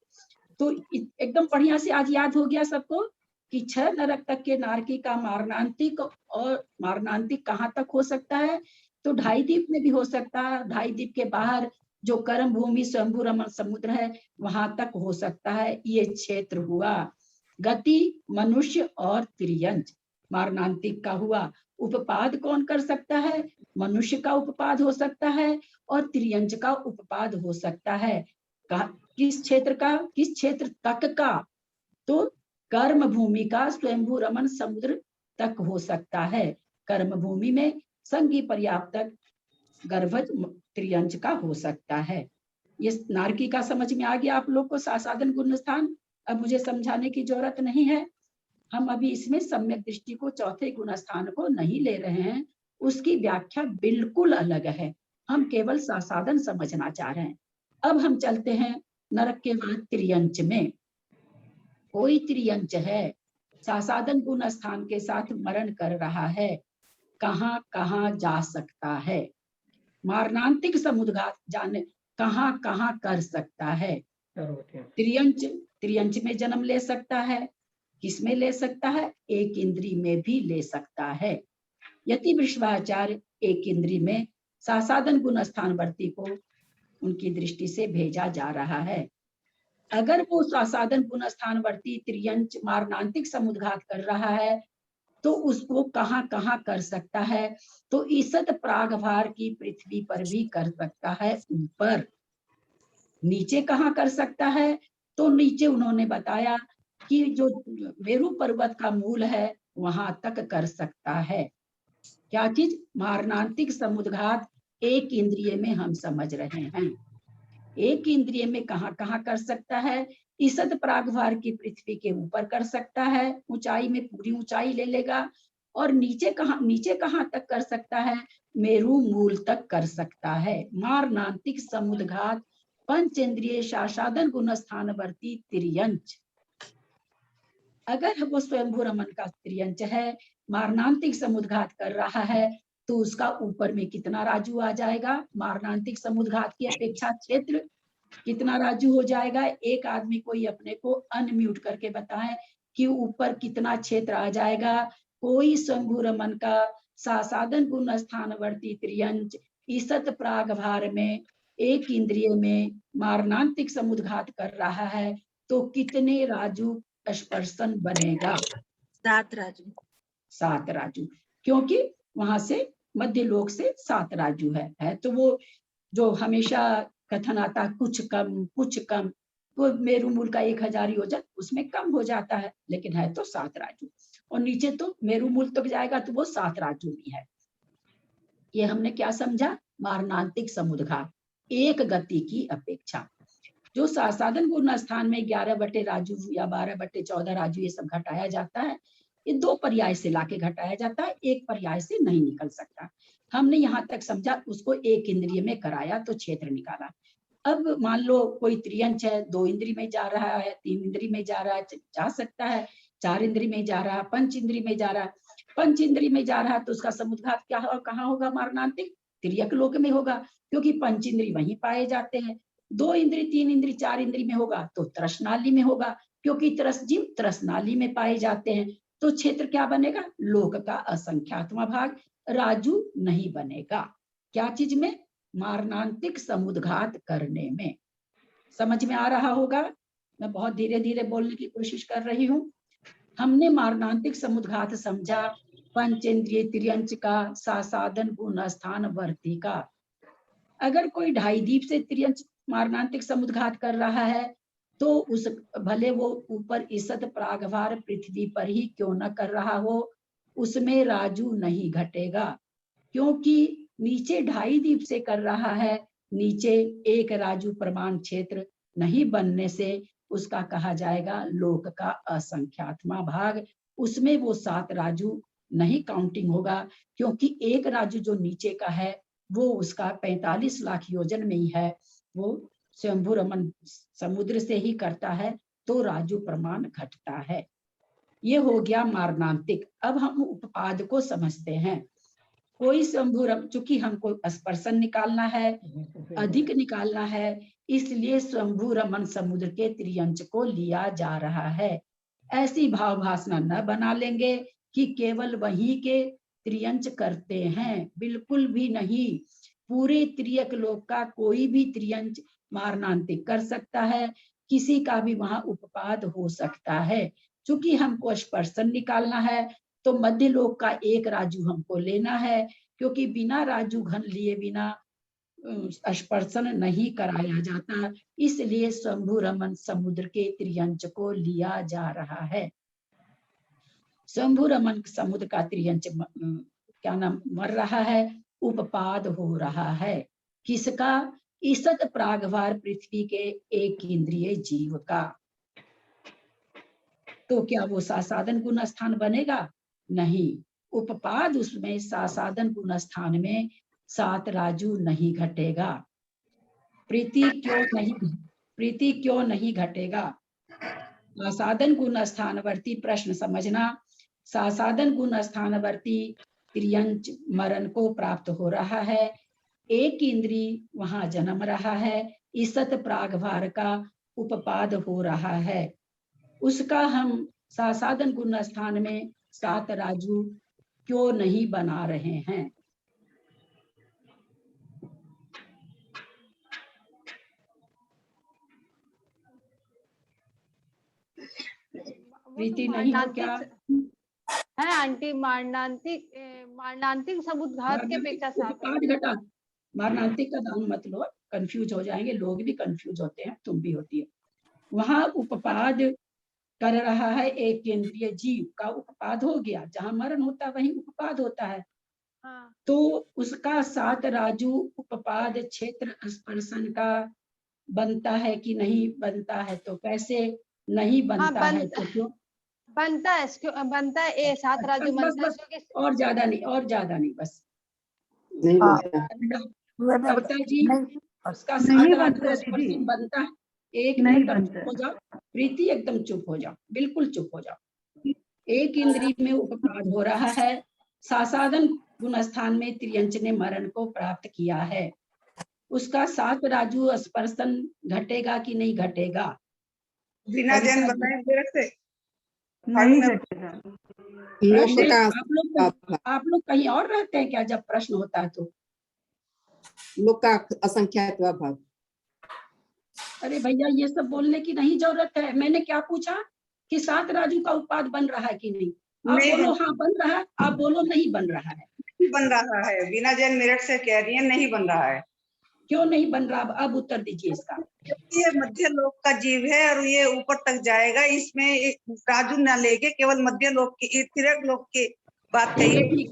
H: तो एकदम बढ़िया से आज याद हो गया सबको कि 6 नरक तक के नारकी का मारणांतिक, और मारणांतिक कहाँ तक हो सकता है तो ढाई द्वीप में भी हो सकता है, ढाई द्वीप के बाहर जो कर्म भूमि स्वयंभू रमण समुद्र है वहां तक हो सकता है। ये क्षेत्र हुआ। गति मनुष्य और त्रियंच मारणांतिक का हुआ। उपपाद कौन कर सकता है? मनुष्य का उपपाद हो सकता है और त्रियंच का उपपाद हो सकता है। किस क्षेत्र का? किस क्षेत्र तक का? तो कर्म भूमि का स्वयंभू रमण समुद्र तक हो सकता है। कर्म भूमि में संगी पर्याप्तक गर्भज त्रियंच का हो सकता है। ये नारकी का समझ में आ गया आप लोग को, सासाधन गुण स्थान। अब मुझे समझाने की जरूरत नहीं है। हम अभी इसमें सम्यक दृष्टि को, चौथे गुण स्थान को नहीं ले रहे हैं, उसकी व्याख्या बिल्कुल अलग है। हम केवल सासाधन समझना चाह रहे हैं। अब हम चलते हैं नरक के बाद त्रियंच में। कोई त्रियंच है, सासाधन गुण स्थान के साथ मरण कर रहा है, कहाँ कहाँ जा सकता है? मारणांतिक समुद्घात जाने कहाँ कहाँ कर सकता है? त्रियंच, त्रियंच में जन्म ले सकता है। किसमें ले सकता है? एक इंद्री में भी ले सकता है। यति विश्वाचार्य एक इंद्री में सासाधन गुण स्थानवर्ती को उनकी दृष्टि से भेजा जा रहा है। अगर वो सासाधन गुण स्थानवर्ती त्रियंच मारणांतिक समुद्घात कर रहा है तो उसको कहाँ कहाँ कर सकता है? तो ईसत प्रागभार की पृथ्वी पर भी कर सकता है। ऊपर, नीचे कहाँ कर सकता है? तो नीचे उन्होंने बताया कि जो मेरू पर्वत का मूल है वहां तक कर सकता है। क्या चीज? मारणांतिक समुद्घात एक इंद्रिय में हम समझ रहे हैं। एक इंद्रिय में कहाँ कहाँ कर सकता है? ईसद प्रागभार की पृथ्वी के ऊपर कर सकता है, ऊंचाई में पूरी ऊंचाई ले लेगा। और नीचे कहाँ तक कर सकता है? मेरू मूल तक कर सकता है। मारणांतिक समुद्घात पंचेंद्रिय सासाधन गुण स्थानवर्ती त्रियंच। अगर वो स्वयंभू रमन का त्रियंच है, मारणांतिक समुद्घात कर रहा है, तो उसका ऊपर में कितना राजू आ जाएगा? मारणांतिक समुद्घात की अपेक्षा क्षेत्र कितना राजू हो जाएगा? एक आदमी कोई अपने को अनम्यूट करके बताएं कि ऊपर कितना क्षेत्र आ जाएगा। कोई स्वयंभू रमन का सासाधन गुण स्थानवर्ती त्रियंच ईसत प्रागभार में एक इंद्रिय में मारणांतिक समुद्घात कर रहा है तो कितने राजू स्पर्शन बनेगा?
K: 7 राजू।
H: 7 राजू, क्योंकि वहां से मध्य लोक से 7 राजू है। तो वो जो हमेशा कथन आता कुछ कम, वो मेरू मूल का 1000 योजन उसमें कम हो जाता है, लेकिन है तो 7 राजू। और नीचे तो मेरू मूल तक जाएगा तो वो 7 राजू भी है। ये हमने क्या समझा? मारणांतिक समुद्घात एक गति की अपेक्षा। जो सासाधन गुण स्थान में 11 बटे राजू या 12 बटे 14 राजू ये सब घटाया जाता है, ये 2 पर्याय से लाके घटाया जाता है, एक पर्याय से नहीं निकल सकता। हमने यहाँ तक समझा, उसको एक इंद्रिय में कराया तो क्षेत्र निकाला। अब मान लो कोई त्रियंच है, 2 इंद्रिय में जा रहा है, 3 इंद्रिय में जा रहा है, जा सकता है, 4 इंद्रिय में जा रहा है, 5 इंद्रिय में जा रहा है। 5 इंद्रिय में जा रहा है तो उसका समुद्घात क्या हो, कहाँ होगा? मारणांतिक तिर्यक लोक में होगा, क्योंकि 5 इंद्रिय वहीं पाए जाते हैं। 2 इंद्रिय, 3 इंद्रिय, 4 इंद्रिय में होगा तो त्रसनाली में होगा, क्योंकि त्रस जीव त्रसनाली में पाए जाते हैं। तो क्षेत्र क्या बनेगा? लोक का असंख्यात्मा भाग, राजू नहीं बनेगा। क्या चीज में? मारणांतिक समुद्घात करने में। समझ में आ रहा होगा? मैं बहुत धीरे धीरे बोलने की कोशिश कर रही हूँ। हमने मारणांतिक समुद्घात समझा पंचेंद्रिय त्रियंच का, सासाधन गुण स्थान वर्ती का। अगर कोई ढाई द्वीप से त्रियंच मारणांतिक समुद्घात कर रहा है तो उस भले वो ऊपर ईसत प्रागभार पृथ्वी पर ही क्यों न कर रहा हो, उसमें राजू नहीं घटेगा, क्योंकि नीचे ढाई द्वीप से कर रहा है, नीचे एक राजू प्रमाण क्षेत्र नहीं बनने से उसका कहा जाएगा लोक का असंख्यात्मा भाग। उसमें वो 7 राजू नहीं काउंटिंग होगा, क्योंकि एक राजू जो नीचे का है वो उसका 45 लाख योजन में ही है, वो स्वयंभू रमन समुद्र से ही करता है तो राजू प्रमाण घटता है। ये हो गया मारणांतिक। अब हम उपपाद को समझते हैं। कोई स्वयंभू रमन, चूंकि हमको स्पर्शन निकालना है, अधिक निकालना है, इसलिए स्वयंभू रमन समुद्र के त्रियंच को लिया जा रहा है। ऐसी भाव भाषा न बना लेंगे कि केवल वहीं के त्रियंच करते हैं, बिल्कुल भी नहीं। पूरे त्रियक लोक का कोई भी त्रियंच मारणांतिक कर सकता है, किसी का भी वहां उपपाद हो सकता है। चूंकि हमको स्पर्शन निकालना है तो मध्य लोक का एक राजू हमको लेना है, क्योंकि बिना राजू घन लिए बिना स्पर्शन नहीं कराया जाता, इसलिए शंभु रमन समुद्र के त्रियंच को लिया जा रहा है। शंभु रमन समुद्र का त्रियंच क्या नाम मर रहा है, उपपाद हो रहा है। किसका? ईसत प्रागभार पृथ्वी के एक इंद्रिय जीव का। तो क्या वो सासाधन गुण स्थान बनेगा? नहीं, उपपाद उसमें सासाधन गुण स्थान में 7 राजू नहीं घटेगा। प्रीति क्यों नहीं घटेगा? सासाधन गुण स्थानवर्ती प्रश्न समझना। सासाधन गुण स्थानवर्ती त्रियंच मरण को प्राप्त हो रहा है, एक इंद्री वहां जन्म रहा है, ईसत प्रागभार का उपपाद हो रहा है, उसका हम सासाधन गुण स्थान में 7 राजू क्यों नहीं बना रहे हैं? प्रीति नहीं हो क्या?
I: है आंटी, मारणांतिक समुद्घात के पेक्षा साफ है।
H: मारणांतिक का नाम मत लो, कंफ्यूज हो जाएंगे, लोग भी कंफ्यूज होते हैं, तुम भी होती है। वहां उपपाद कर रहा है, एक केंद्रीय जीव का उपपाद हो गया, जहां मरण होता है वहीं उपपाद होता है।
I: हाँ।
H: तो उसका 7 राजू उपपाद क्षेत्र स्पर्शन का बनता है कि नहीं बनता है? तो कैसे नहीं बनता है? तो क्यों
I: बनता है? बनता है, ए 7 राजू बनता है।
H: बस और ज्यादा नहीं, बस कविता जी उसका 7 राजू स्पर्शन बनता है। एक मिनट चुप हो जाओ प्रीति, एकदम चुप हो जाओ, बिल्कुल चुप हो जाओ। एक इंद्री में उपपाद हो रहा है, सासाधन गुण स्थान में त्रियंच ने मरण को प्राप्त किया है, उसका 7 राजू स्पर्शन घटेगा कि नहीं घटेगा?
B: बिना जैन बताए मेरे से
J: नहीं घटेगा।
H: आप लोग कहीं और रहते हैं क्या जब प्रश्न होता है तो?
M: लोक का असंख्यात भाग।
H: अरे भैया ये सब बोलने की नहीं जरूरत है। मैंने क्या पूछा कि 7 राजू का उत्पाद बन रहा है कि नहीं? आप बोलो हाँ बन रहा है, आप बोलो नहीं बन रहा है।
B: बन रहा है, बिना जैन मेरठ से कह रही है नहीं बन रहा है।
H: क्यों नहीं बन रहा? अब उत्तर दीजिए इसका।
B: ये मध्य लोक का जीव है और ये ऊपर तक जाएगा, इसमें राजू न लेके केवल मध्य लोक की तिरक लोक की बात कही।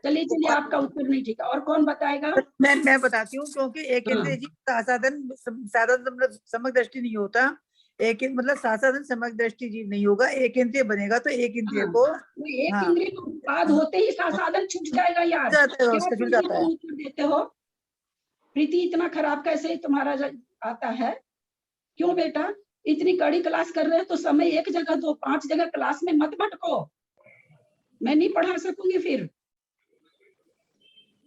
H: चलिए आपका उत्तर नहीं ठीक है, और कौन बताएगा?
E: मैं बताती हूँ, क्योंकि एक इंद्रिय जीव साधन समग्र दृष्टि नहीं होता, एक मतलब साधन समग्र दृष्टि जीव नहीं होगा, एक इंद्रिय बनेगा तो एक इंद्रिय को
H: एक इंद्रिय को उत्पाद होते ही साधन छूट जाएगा यार।
E: छूट जाता है।
H: उत्तर देते हो प्रीति, इतना खराब कैसे तुम्हारा आता है? क्यों बेटा इतनी कड़ी क्लास कर रहे हो तो समय एक जगह दो, 5 जगह क्लास में मत भटको, मैं नहीं पढ़ा सकूंगी। फिर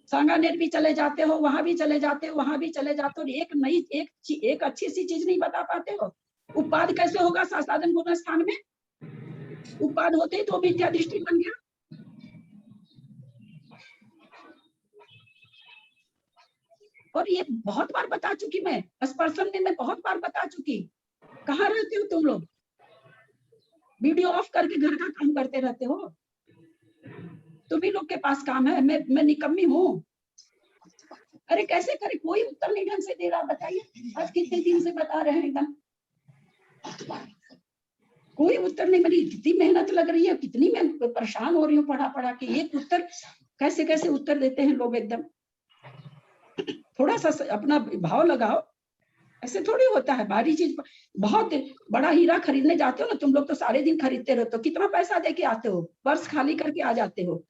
H: सांगानेर भी चले जाते हो, वहां भी चले जाते हो, वहां भी चले जाते हो, एक अच्छी सी चीज नहीं बता पाते हो। उपपाद कैसे होगा सासाधन गुण स्थान में? उपपाद होते ही तो मिथ्या दृष्टि बन गया। और ये बहुत बार बता चुकी मैं, स्पर्शन में मैं बहुत बार बता चुकी। कहाँ रहते हो तुम लोग? वीडियो ऑफ करके घर का काम करते रहते हो। तुम्ही लोग के पास काम है, मैं निकम्मी हूँ। अरे कैसे करे, कोई उत्तर नहीं ढंग से दे रहा, बताइए। आज कितने दिन से बता रहे हैं, एकदम कोई उत्तर नहीं। मेरी कितनी मेहनत लग रही है, कितनी मैं परेशान हो रही हूँ पढ़ा के, एक उत्तर कैसे उत्तर देते हैं लोग एकदम। थोड़ा सा अपना भाव लगाओ, ऐसे थोड़ी होता है। बारी चीज, बहुत बड़ा हीरा खरीदने जाते हो ना तुम लोग तो सारे दिन खरीदते रहते हो, कितना पैसा दे के आते हो, पर्स खाली करके आ जाते हो।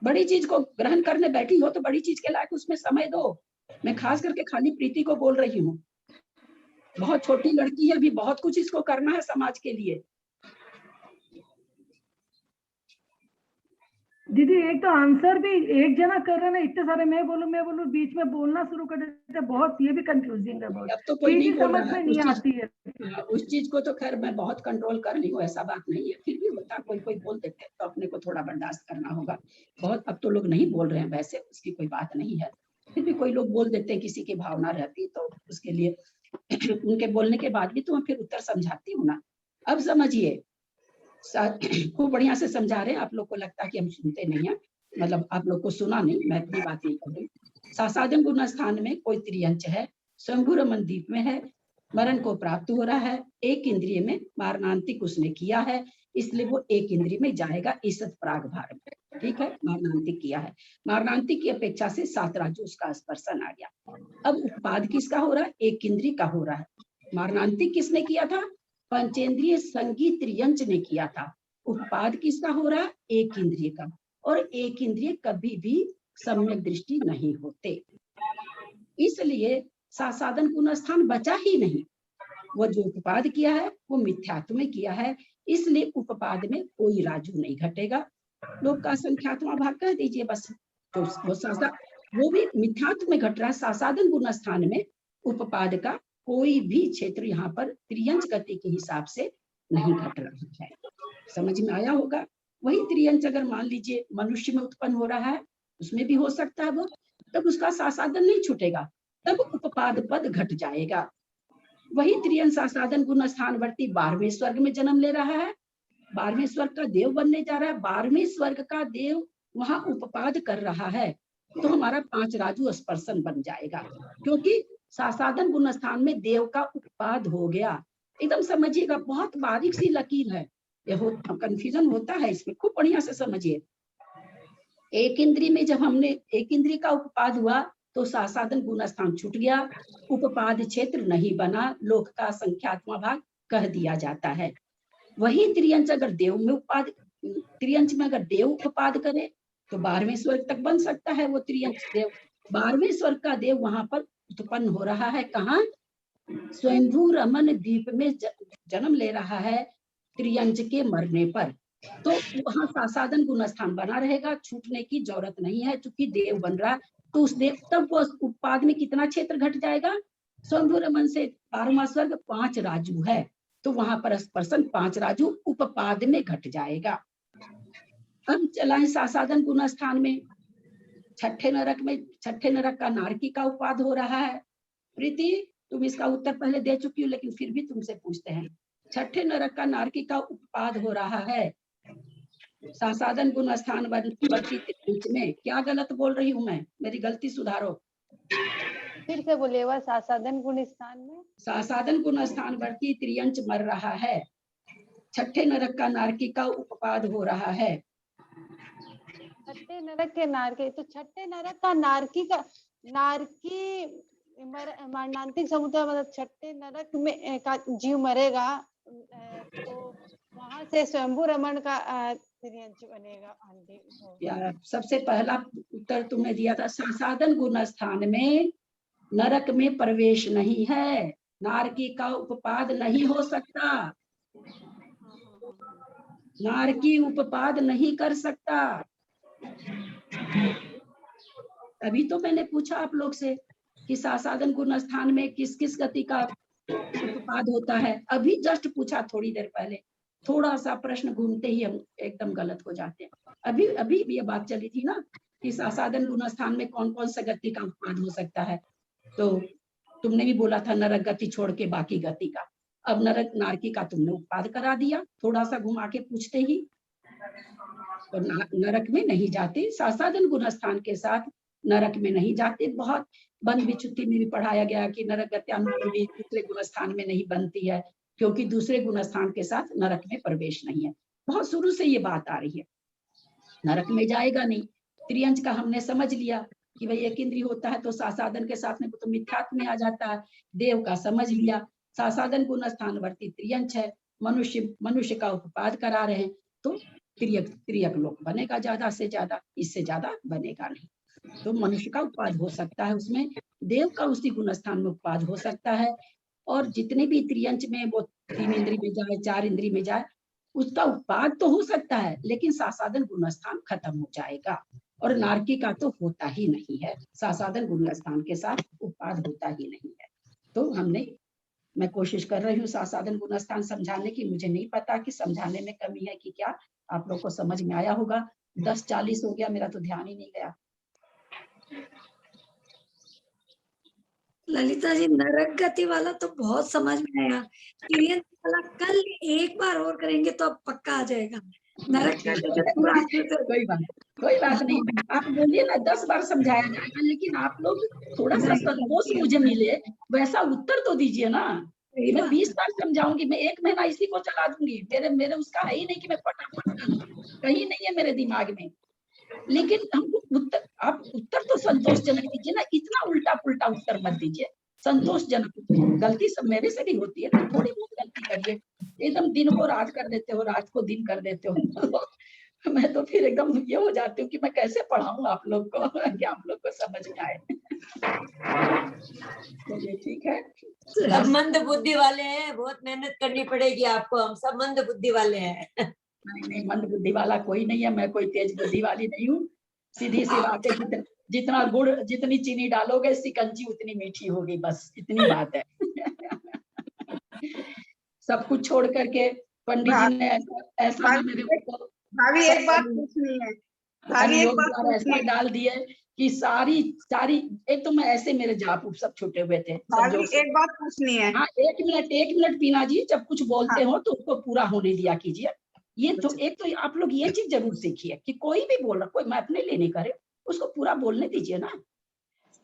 H: बड़ी चीज को ग्रहण करने बैठी हो तो बड़ी चीज के लायक उसमें समय दो। मैं खास करके खाली प्रीति को बोल रही हूँ, बहुत छोटी लड़की है, अभी बहुत कुछ इसको करना है समाज के लिए।
J: दीदी एक तो आंसर भी एक जना कर रहे ना, इतने सारे मैं बोलूं बीच में बोलना शुरू कर देते, बहुत ये भी कंफ्यूजिंग है बहुत।
H: अब तो कोई नहीं बोल
J: समझ
H: रहा
J: में
H: है
J: नहीं आती है।
H: उस चीज को तो खैर मैं बहुत कंट्रोल कर ली हूँ, ऐसा बात नहीं है, फिर भी होता कोई कोई बोल देते हैं तो अपने को थोड़ा बर्दाश्त करना होगा। बहुत अब तो लोग नहीं बोल रहे हैं, वैसे उसकी कोई बात नहीं है, फिर भी कोई लोग बोल देते हैं, किसी की भावना रहती तो उसके लिए उनके बोलने के बाद भी तो मैं फिर उत्तर समझाती हूँ ना। अब समझिए, खूब बढ़िया से समझा रहे हैं, आप लोग को लगता है कि हम सुनते नहीं है, मतलब आप लोग को सुना नहीं, मैं अपनी बात नहीं कर रही। सासादन गुण स्थान में कोई त्रियंच है, स्वयंभू रमन द्वीप में है, मरण को प्राप्त हो रहा है, एक इंद्रिय में मारणांतिक उसने किया है, इसलिए वो एक इंद्रिय में जाएगा ईसत प्राग भार में। ठीक है, मारणांतिक किया है, मारणांतिक की अपेक्षा से 7 राज्य उसका स्पर्शन आ गया। अब उत्पाद किसका हो रहा है? एक इंद्रिय का हो रहा है। मारणांतिक किसने किया था? पंचेंद्रिय संगीत त्रियंच ने किया था। उत्पाद किसका हो रहा है? एक इंद्रिय का, और एक इंद्रिय कभी भी सम्यक दृष्टि नहीं होते, इसलिए सासादन गुण स्थान बचा ही नहीं। वो जो उपपाद किया है वो मिथ्यात्व में किया है, इसलिए उपपाद में कोई राजू नहीं घटेगा। लोक का संख्यात्मा भाग कह दीजिए बस, तो वो भी मिथ्यात्व में घट रहा है। सासादन गुण स्थान में उपपाद का कोई भी क्षेत्र यहाँ पर त्रियंच गति के हिसाब से नहीं घट रहा है। समझ में आया होगा? वही त्रियंच अगर मान लीजिए मनुष्य में उत्पन्न हो रहा है, उसमें भी हो सकता है वो, तब उसका सासादन नहीं छूटेगा, तब उपपाद पद घट जाएगा। वही त्रियंच सासादन गुण स्थानवर्ती 12वें स्वर्ग में जन्म ले रहा है, 12वें स्वर्ग का देव बनने जा रहा है, 12वें स्वर्ग का देव वहां उपपाद कर रहा है, तो हमारा 5 राजू स्पर्शन बन जाएगा, क्योंकि सासादन गुण स्थान में देव का उपपाद हो गया। एकदम समझिएगा, बहुत बारीक सी लकीर है, कंफ्यूजन होता है इसमें, खूब बढ़िया से समझिए। एक इंद्रिय में जब हमने एक इंद्रिय का उपपाद हुआ तो सासादन गुण स्थान छूट गया, उपपाद क्षेत्र नहीं बना, लोक का संख्यात्मा भाग कह दिया जाता है। वही त्रियंच अगर देव में उपपाद, त्रियंच में अगर देव उपपाद करे तो 12वें स्वर्ग तक बन सकता है वो त्रियंच देव। 12वें स्वर्ग का देव वहां पर उत्पन्न हो रहा है, कहाँ? स्वयंभू रमन द्वीप में जन्म ले रहा है त्रियंच के मरने पर, तो वहां सासादन गुण स्थान बना रहेगा, छूटने की जरूरत नहीं है, चूंकि देव बन रहा, तो उस देव तब वो उपपाद में कितना क्षेत्र घट जाएगा? स्वयंभू रमन से 12वां स्वर्ग 5 राजू है, तो वहां पर स्पर्शन 5 राजू उपपाद में घट जाएगा। अब चलाएं सासादन गुण स्थान में, छठे नरक का नारकी का उपपाद हो रहा है। प्रीति, तुम इसका उत्तर पहले दे चुकी हो, लेकिन फिर भी तुमसे पूछते हैं, छठे नरक का नारकी का उपपाद हो रहा है सासादन गुण स्थान वर्ती त्रियंच में। क्या गलत बोल रही हूँ मैं? मेरी गलती सुधारो।
I: फिर से बोलिएगा, सासादन गुण स्थान में
H: सासादन गुण स्थान वर्ती त्रियंच मर रहा है, छठे नरक का नारकी का उपपाद हो रहा है।
I: छठे नरक के नारकी, तो छठे नरक का नारकी मरणांतिक समुद्र, मतलब छठे नरक में का जीव मरेगा, तो वहां से स्वयंभू रमन का त्रियंच बनेगा।
H: या सबसे पहला उत्तर तुमने दिया था, सासादन गुण स्थान में नरक में प्रवेश नहीं है, नारकी का उपपाद नहीं हो सकता, नारकी उपपाद नहीं कर सकता। अभी तो मैंने पूछा आप लोग से कि सासादन गुण स्थान में किस किस गति का उपपाद होता है, अभी जस्ट पूछा थोड़ी देर पहले, थोड़ा सा प्रश्न घूमते ही हम एकदम गलत हो जाते हैं। अभी ये बात चली थी ना कि सासादन गुण स्थान में कौन कौन सा गति का उपपाद हो सकता है, तो तुमने भी बोला था नरक गति छोड़ के बाकी गति का। अब नरक नारकी का तुमने उपपाद करा दिया, थोड़ा सा घुमा के पूछते ही, तो नरक में नहीं जाते, सासादन गुण स्थान के साथ नरक में नहीं जाते। बहुत बंद विचुत्ति में भी पढ़ाया गया कि नरक गत्यानुपूर्व भी दूसरे गुण स्थान में नहीं बनती है, क्योंकि दूसरे गुण स्थान के साथ नरक में प्रवेश नहीं है। बहुत शुरू से ये बात आ रही है, नरक में जाएगा नहीं। त्रियंच का हमने समझ लिया कि भाई एक इंद्रिय होता है तो सासादन के साथ में तो मिथ्यात्व में आ जाता है। देव का समझ लिया, सासादन गुण स्थानवर्ती त्रियंच है, मनुष्य का उपपाद करा रहे हैं, तो त्रियक लोक बनेगा ज्यादा से ज्यादा, इससे ज्यादा बनेगा नहीं। तो मनुष्य का उपपाद हो सकता है, उसमें देव का उसी गुण स्थान में उपपाद हो सकता है, और जितने भी त्रियंच में वो 3 इंद्रिय में जाए 4 इंद्रिय में जाए, उसका उत्पाद तो हो सकता है, लेकिन सासाधन गुणस्थान खत्म हो जाएगा। और नारकी का तो होता ही नहीं है, सासाधन गुणस्थान के साथ उत्पाद होता ही नहीं है। तो मैं कोशिश कर रही हूँ सासाधन गुणस्थान समझाने की। मुझे नहीं पता कि समझाने में कमी है कि क्या, आप लोग को समझ में आया होगा। 10:40 हो गया, मेरा तो ध्यान ही नहीं गया।
F: ललिता जी, नरक गति वाला तो बहुत समझ में आया। तिर्यंत वाला कल एक बार और करेंगे तो अब पक्का आ जाएगा। नरक गति तो पूरा
H: कोई बात नहीं, आप बोलिए ना, 10 बार समझाया जाएगा, लेकिन आप लोग थोड़ा सा संतोष मुझे मिले वैसा उत्तर तो दीजिए ना। मैं 20 बार समझाऊंगी, मैं 1 महीना इसी को चला दूंगी, मेरे उसका है ही नहीं कि मैं फटाफट करूं, कहीं नहीं है मेरे दिमाग में। लेकिन हमको आप उत्तर तो संतोषजनक दीजिए ना, इतना उल्टा पुल्टा उत्तर मत दीजिए, संतोषजनक। गलती सब मेरे से भी होती है, थोड़ी बहुत गलती करिए। एकदम दिन को रात कर देते हो, रात को दिन कर देते हो। मैं तो फिर एकदम ये हो जाती हूँ कि मैं कैसे पढ़ाऊं आप लोग को कि आप लोग को समझ में आए। चलिए ठीक है।
G: सब मंद बुद्धि वाले हैं, बहुत मेहनत करनी पड़ेगी आपको, हम सब मंद बुद्धि वाले हैं।
H: नहीं, मंद बुद्धि वाला कोई नहीं है, मैं कोई तेज बुद्धि वाली नहीं हूँ। सीधी सी बात है, जितना गुड़, जितनी चीनी डालोगे सिकंजी उतनी मीठी होगी, बस इतनी बात है। सब कुछ छोड़ करके पंडित जी ने ऐसा ना मेरे को
B: भाभी एक बात पूछनी है, भाभी एक बात
H: ऐसा डाल दिए कि सारी एक तो मैं ऐसे, मेरे जाप सब छूटे हुए थे।
B: भाभी एक बात पूछनी है।
H: हाँ, एक मिनट पीना जी, जब कुछ बोलते हो तो उसको पूरा होने दिया कीजिए। ये तो एक तो आप लोग ये चीज जरूर सीखिए कि कोई भी बोल रहा, कोई मैं अपने लिए नहीं करे, उसको पूरा बोलने दीजिए ना।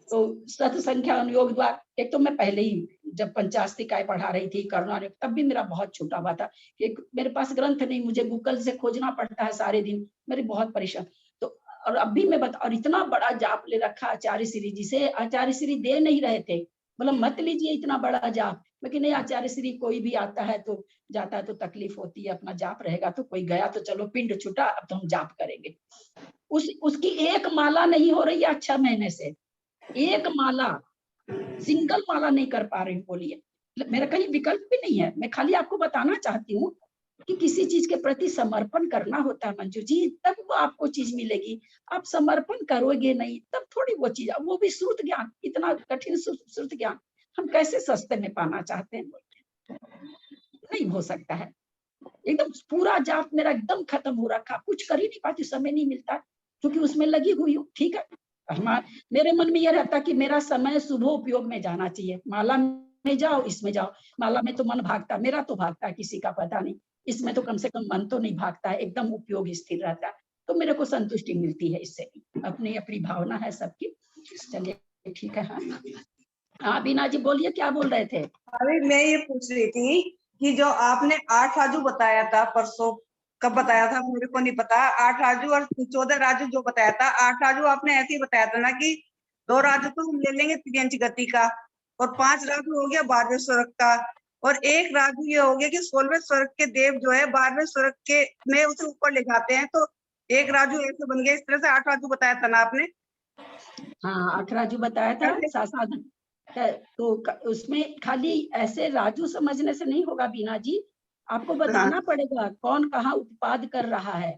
H: तो सत संख्या अनुयोग द्वार, एक तो मैं पहले ही जब पंचास्तिकाएं पढ़ा रही थी करुणा, तब भी मेरा बहुत छूटा हुआ था कि मेरे पास ग्रंथ नहीं, मुझे गूगल से खोजना पड़ता है सारे दिन, मेरी बहुत परेशान। तो और अब भी मैं और इतना बड़ा जाप ले रखा आचार्य श्री जी से, आचार्य श्री दे नहीं रहे थे, मतलब मत लीजिए इतना बड़ा जाप, लेकिन नहीं, आचार्य श्री कोई भी आता है तो जाता है तो तकलीफ होती है, अपना जाप रहेगा तो कोई गया तो चलो पिंड छूटा, अब तो हम जाप करेंगे। उसकी एक माला नहीं हो रही है 6 महीने से, एक माला, सिंगल माला नहीं कर पा रही, बोलिए। मेरा कहीं विकल्प भी नहीं है, मैं खाली आपको बताना चाहती हूँ कि किसी चीज के प्रति समर्पण करना होता है मंजू जी, तब वो आपको चीज मिलेगी। आप समर्पण करोगे नहीं तब थोड़ी वो चीज, वो भी श्रुत ज्ञान, इतना कठिन श्रुत ज्ञान हम कैसे सस्ते में पाना चाहते हैं, नहीं हो सकता है। एकदम पूरा जाप मेरा एकदम खत्म हो रखा, कुछ कर ही नहीं पाती, समय नहीं मिलता क्योंकि उसमें लगी हुई हूँ। ठीक है, मेरे मन में यह रहता कि मेरा समय शुभ उपयोग में जाना चाहिए, माला में जाओ, इसमें जाओ, माला में तो मन भागता, मेरा तो भागता है, किसी का पता नहीं, इसमें तो कम से कम मन तो नहीं भागता है, एकदम उपयोग स्थिर रहता है, तो मेरे को संतुष्टि मिलती है इससे। अपनी अपनी भावना है सबकी। चलिए ठीक है। हाँ बीना जी बोलिए, क्या बोल रहे थे?
B: अरे मैं ये पूछ रही थी कि जो आपने 8 राजू बताया था परसों, कब बताया था मेरे को नहीं पता, 8 राजू और 14 राजू जो बताया था, 8 राजू आपने ऐसे ही बताया था ना कि 2 राजू तो हम ले लेंगे त्रियंच गति का, और 5 राजू हो गया 12वें स्वर्ग का, और 1 राजू ये हो गया कि 16वें स्वर्ग के देव जो है 12वें स्वर्ग के में उसे ऊपर ले जाते हैं, तो 1 राजू ऐसे बन गया। इस तरह से 8 राजू बताया था ना आपने?
H: हाँ 8 राजू बताया था सासाधन, तो उसमें खाली ऐसे राजू समझने से नहीं होगा बीना जी, आपको बताना पड़ेगा कौन कहाँ उपपाद कर रहा है,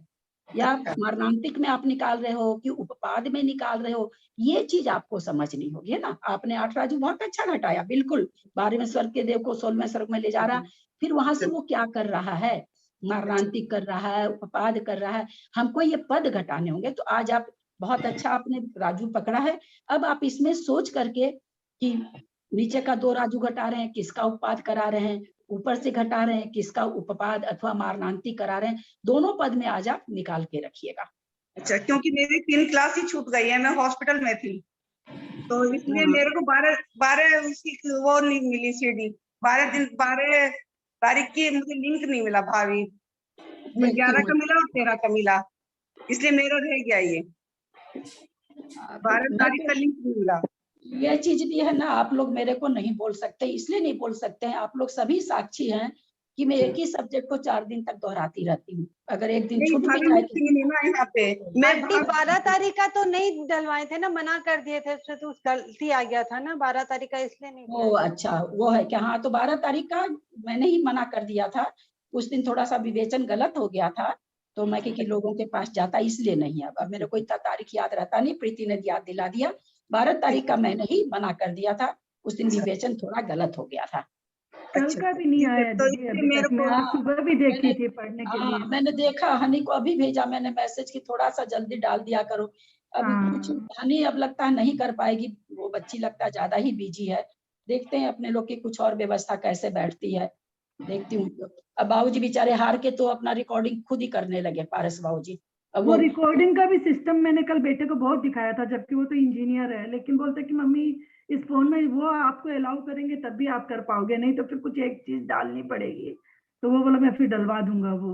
H: या मरणांतिक में आप निकाल रहे हो कि उपपाद में निकाल रहे हो, ये चीज आपको समझनी होगी, है ना। आपने 8 राजू बहुत अच्छा घटाया, बिल्कुल 12वें स्वर्ग के देव को 16वें स्वर्ग में ले जा रहा, फिर वहां से वो क्या कर रहा है, मरणांतिक कर रहा है, उपपाद कर रहा है, हमको ये पद घटाने होंगे। तो आज आप बहुत अच्छा आपने राजू पकड़ा है। अब आप इसमें सोच करके कि नीचे का 2 राजू घटा रहे हैं, किसका उपपाद करा रहे हैं, ऊपर से घटा रहे हैं, किसका उपपाद अथवा मारणांति करा रहे हैं, दोनों पद में आज आप निकाल के रखिएगा।
B: अच्छा, क्योंकि मेरी 3 क्लास ही छूट गई है, मैं हॉस्पिटल में थी, तो इसलिए मेरे को 12 उसकी वो नहीं मिली सीडी, 12 तारीख की मुझे लिंक नहीं मिला भाभी, 11 का मिला और 13 का मिला, इसलिए मेरा रह गया ये 12 तारीख का लिंक नहीं मिला।
H: यह चीज भी है ना, आप लोग मेरे को नहीं बोल सकते, इसलिए नहीं बोल सकते हैं, आप लोग सभी साक्षी हैं कि मैं एक ही सब्जेक्ट को 4 दिन तक दोहराती रहती हूँ, अगर एक दिन छूट भी जाए तो।
I: मैं 12 तारीख का तो नहीं डलवाए थे ना, मना कर दिए थे, उससे तो गलती आ गया था ना 12 तारीख का, इसलिए नहीं।
H: ओ अच्छा, वो है क्या? हाँ तो 12 तारीख का मैंने ही मना कर दिया था उस दिन थोड़ा सा विवेचन गलत हो गया था, तो मैं कि लोगों के पास जाता इसलिए नहीं। अब मेरे को इतना तारीख याद रहता नहीं, प्रीति ने याद दिला दिया। 12 तारीख का मैंने ही मना कर दिया था, उस दिन विवेचन थोड़ा गलत हो गया था।
J: कल का भी नहीं आया दीदी अभी तक, मैं आज सुबह भी देखी थी पढ़ने के लिए।
H: मैंने देखा, हनी को अभी भेजा मैंने मैसेज कि थोड़ा सा जल्दी डाल दिया करो। अभी कुछ हनी अब लगता है नहीं कर पाएगी, वो बच्ची लगता है ज्यादा ही बिजी है। देखते हैं अपने लोग की कुछ और व्यवस्था कैसे बैठती है, देखती हूँ। अब बाबूजी बेचारे हार के तो अपना रिकॉर्डिंग खुद ही करने लगे, पारस बाबूजी। अब
J: वो रिकॉर्डिंग का भी सिस्टम मैंने कल बेटे को बहुत दिखाया था, जबकि वो तो इंजीनियर है, लेकिन बोलते कि मम्मी इस फोन में वो आपको अलाउ करेंगे तब भी आप कर पाओगे, नहीं तो फिर कुछ एक चीज डालनी पड़ेगी। तो वो बोला मैं फिर डलवा दूंगा वो।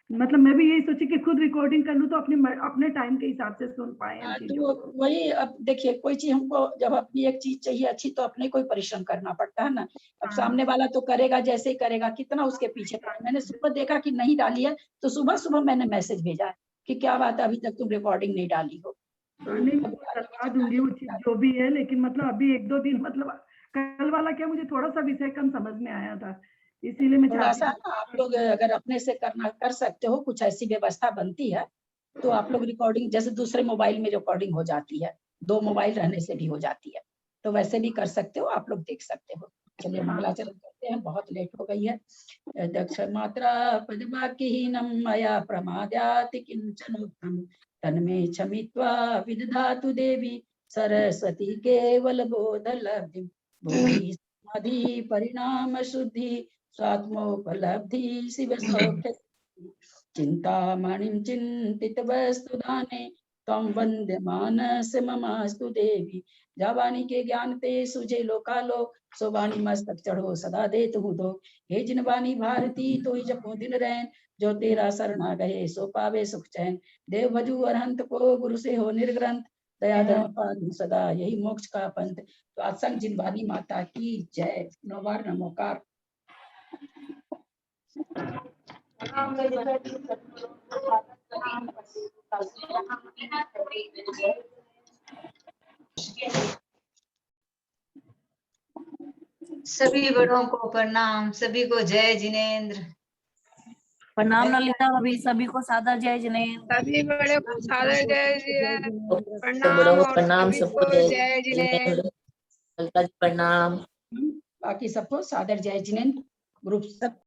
J: मतलब मैं भी यही सोची कि खुद रिकॉर्डिंग कर लूं तो अपने टाइम के हिसाब से सुन पाए।
H: तो वही, अब देखिए कोई चीज हमको जब अपनी एक चीज चाहिए अच्छी तो अपने को ही परिश्रम करना पड़ता है ना। अब सामने वाला तो करेगा जैसे ही करेगा, कितना उसके पीछे पड़े। मैंने सुबह देखा कि नहीं डाली है, तो सुबह सुबह मैंने मैसेज भेजा है कि क्या बात है अभी तक तुम रिकॉर्डिंग नहीं डाली हो।
J: नहीं करवा दूंगी वो चीज जो भी है, लेकिन मतलब अभी 1-2 दिन, मतलब कल वाला क्या मुझे थोड़ा सा विषय कम समझ में आया था, इसीलिए मैं
H: थोड़ा सा आप लोग अगर अपने से करना कर सकते हो, कुछ ऐसी व्यवस्था बनती है तो आप लोग रिकॉर्डिंग जैसे दूसरे मोबाइल में रिकॉर्डिंग हो जाती है, 2 मोबाइल रहने से भी हो जाती है, तो वैसे भी कर सकते हो, आप लोग देख सकते हो। चलिए मंगलाचरण करते हैं, बहुत लेट हो गई है। दक्ष मात्रा पदवाक्यहीनम मया प्रमाद्याति किंचनोक्तम तन्मे क्षमित्वा विदधातु देवी सरस्वती केवल बोध लब्धि बुद्धि समाधि परिणाम शुद्धि स्वात्मोपलब्धि शिव सौख्य चिंतामणिं चिंतित वस्तु दाने तम वंदे मानस ममास्तु देवी। जावानी के ज्ञान ते सुझे लोकालो सोबानी मस्तक चढ़ो सदा देत हूँ दो। हे जिनवानी भारती तो ही जपो दिन रैन जो तेरा शरणा गए सो पावे सुख चैन। देव भजू अरहंत को गुरु से हो निर्ग्रंथ दया धर्म पालू सदा यही मोक्ष का पंथ। तो आसंग जिनवानी माता की जय। नौबार नमोकार।
N: सभी बड़ों को प्रणाम, सभी को जय जिनेन्द्र।
O: प्रणाम ललिता भाभी, सभी को सादर जय जिनेन्द्र।
P: सभी बड़े को सादर जय जिनेन्द्र।
O: प्रणाम, सबको
P: जय जिनेन्द्र।
O: ललिता जी प्रणाम।
H: बाकी सबको सादर जय जिनेन्द्र। ग्रुप सब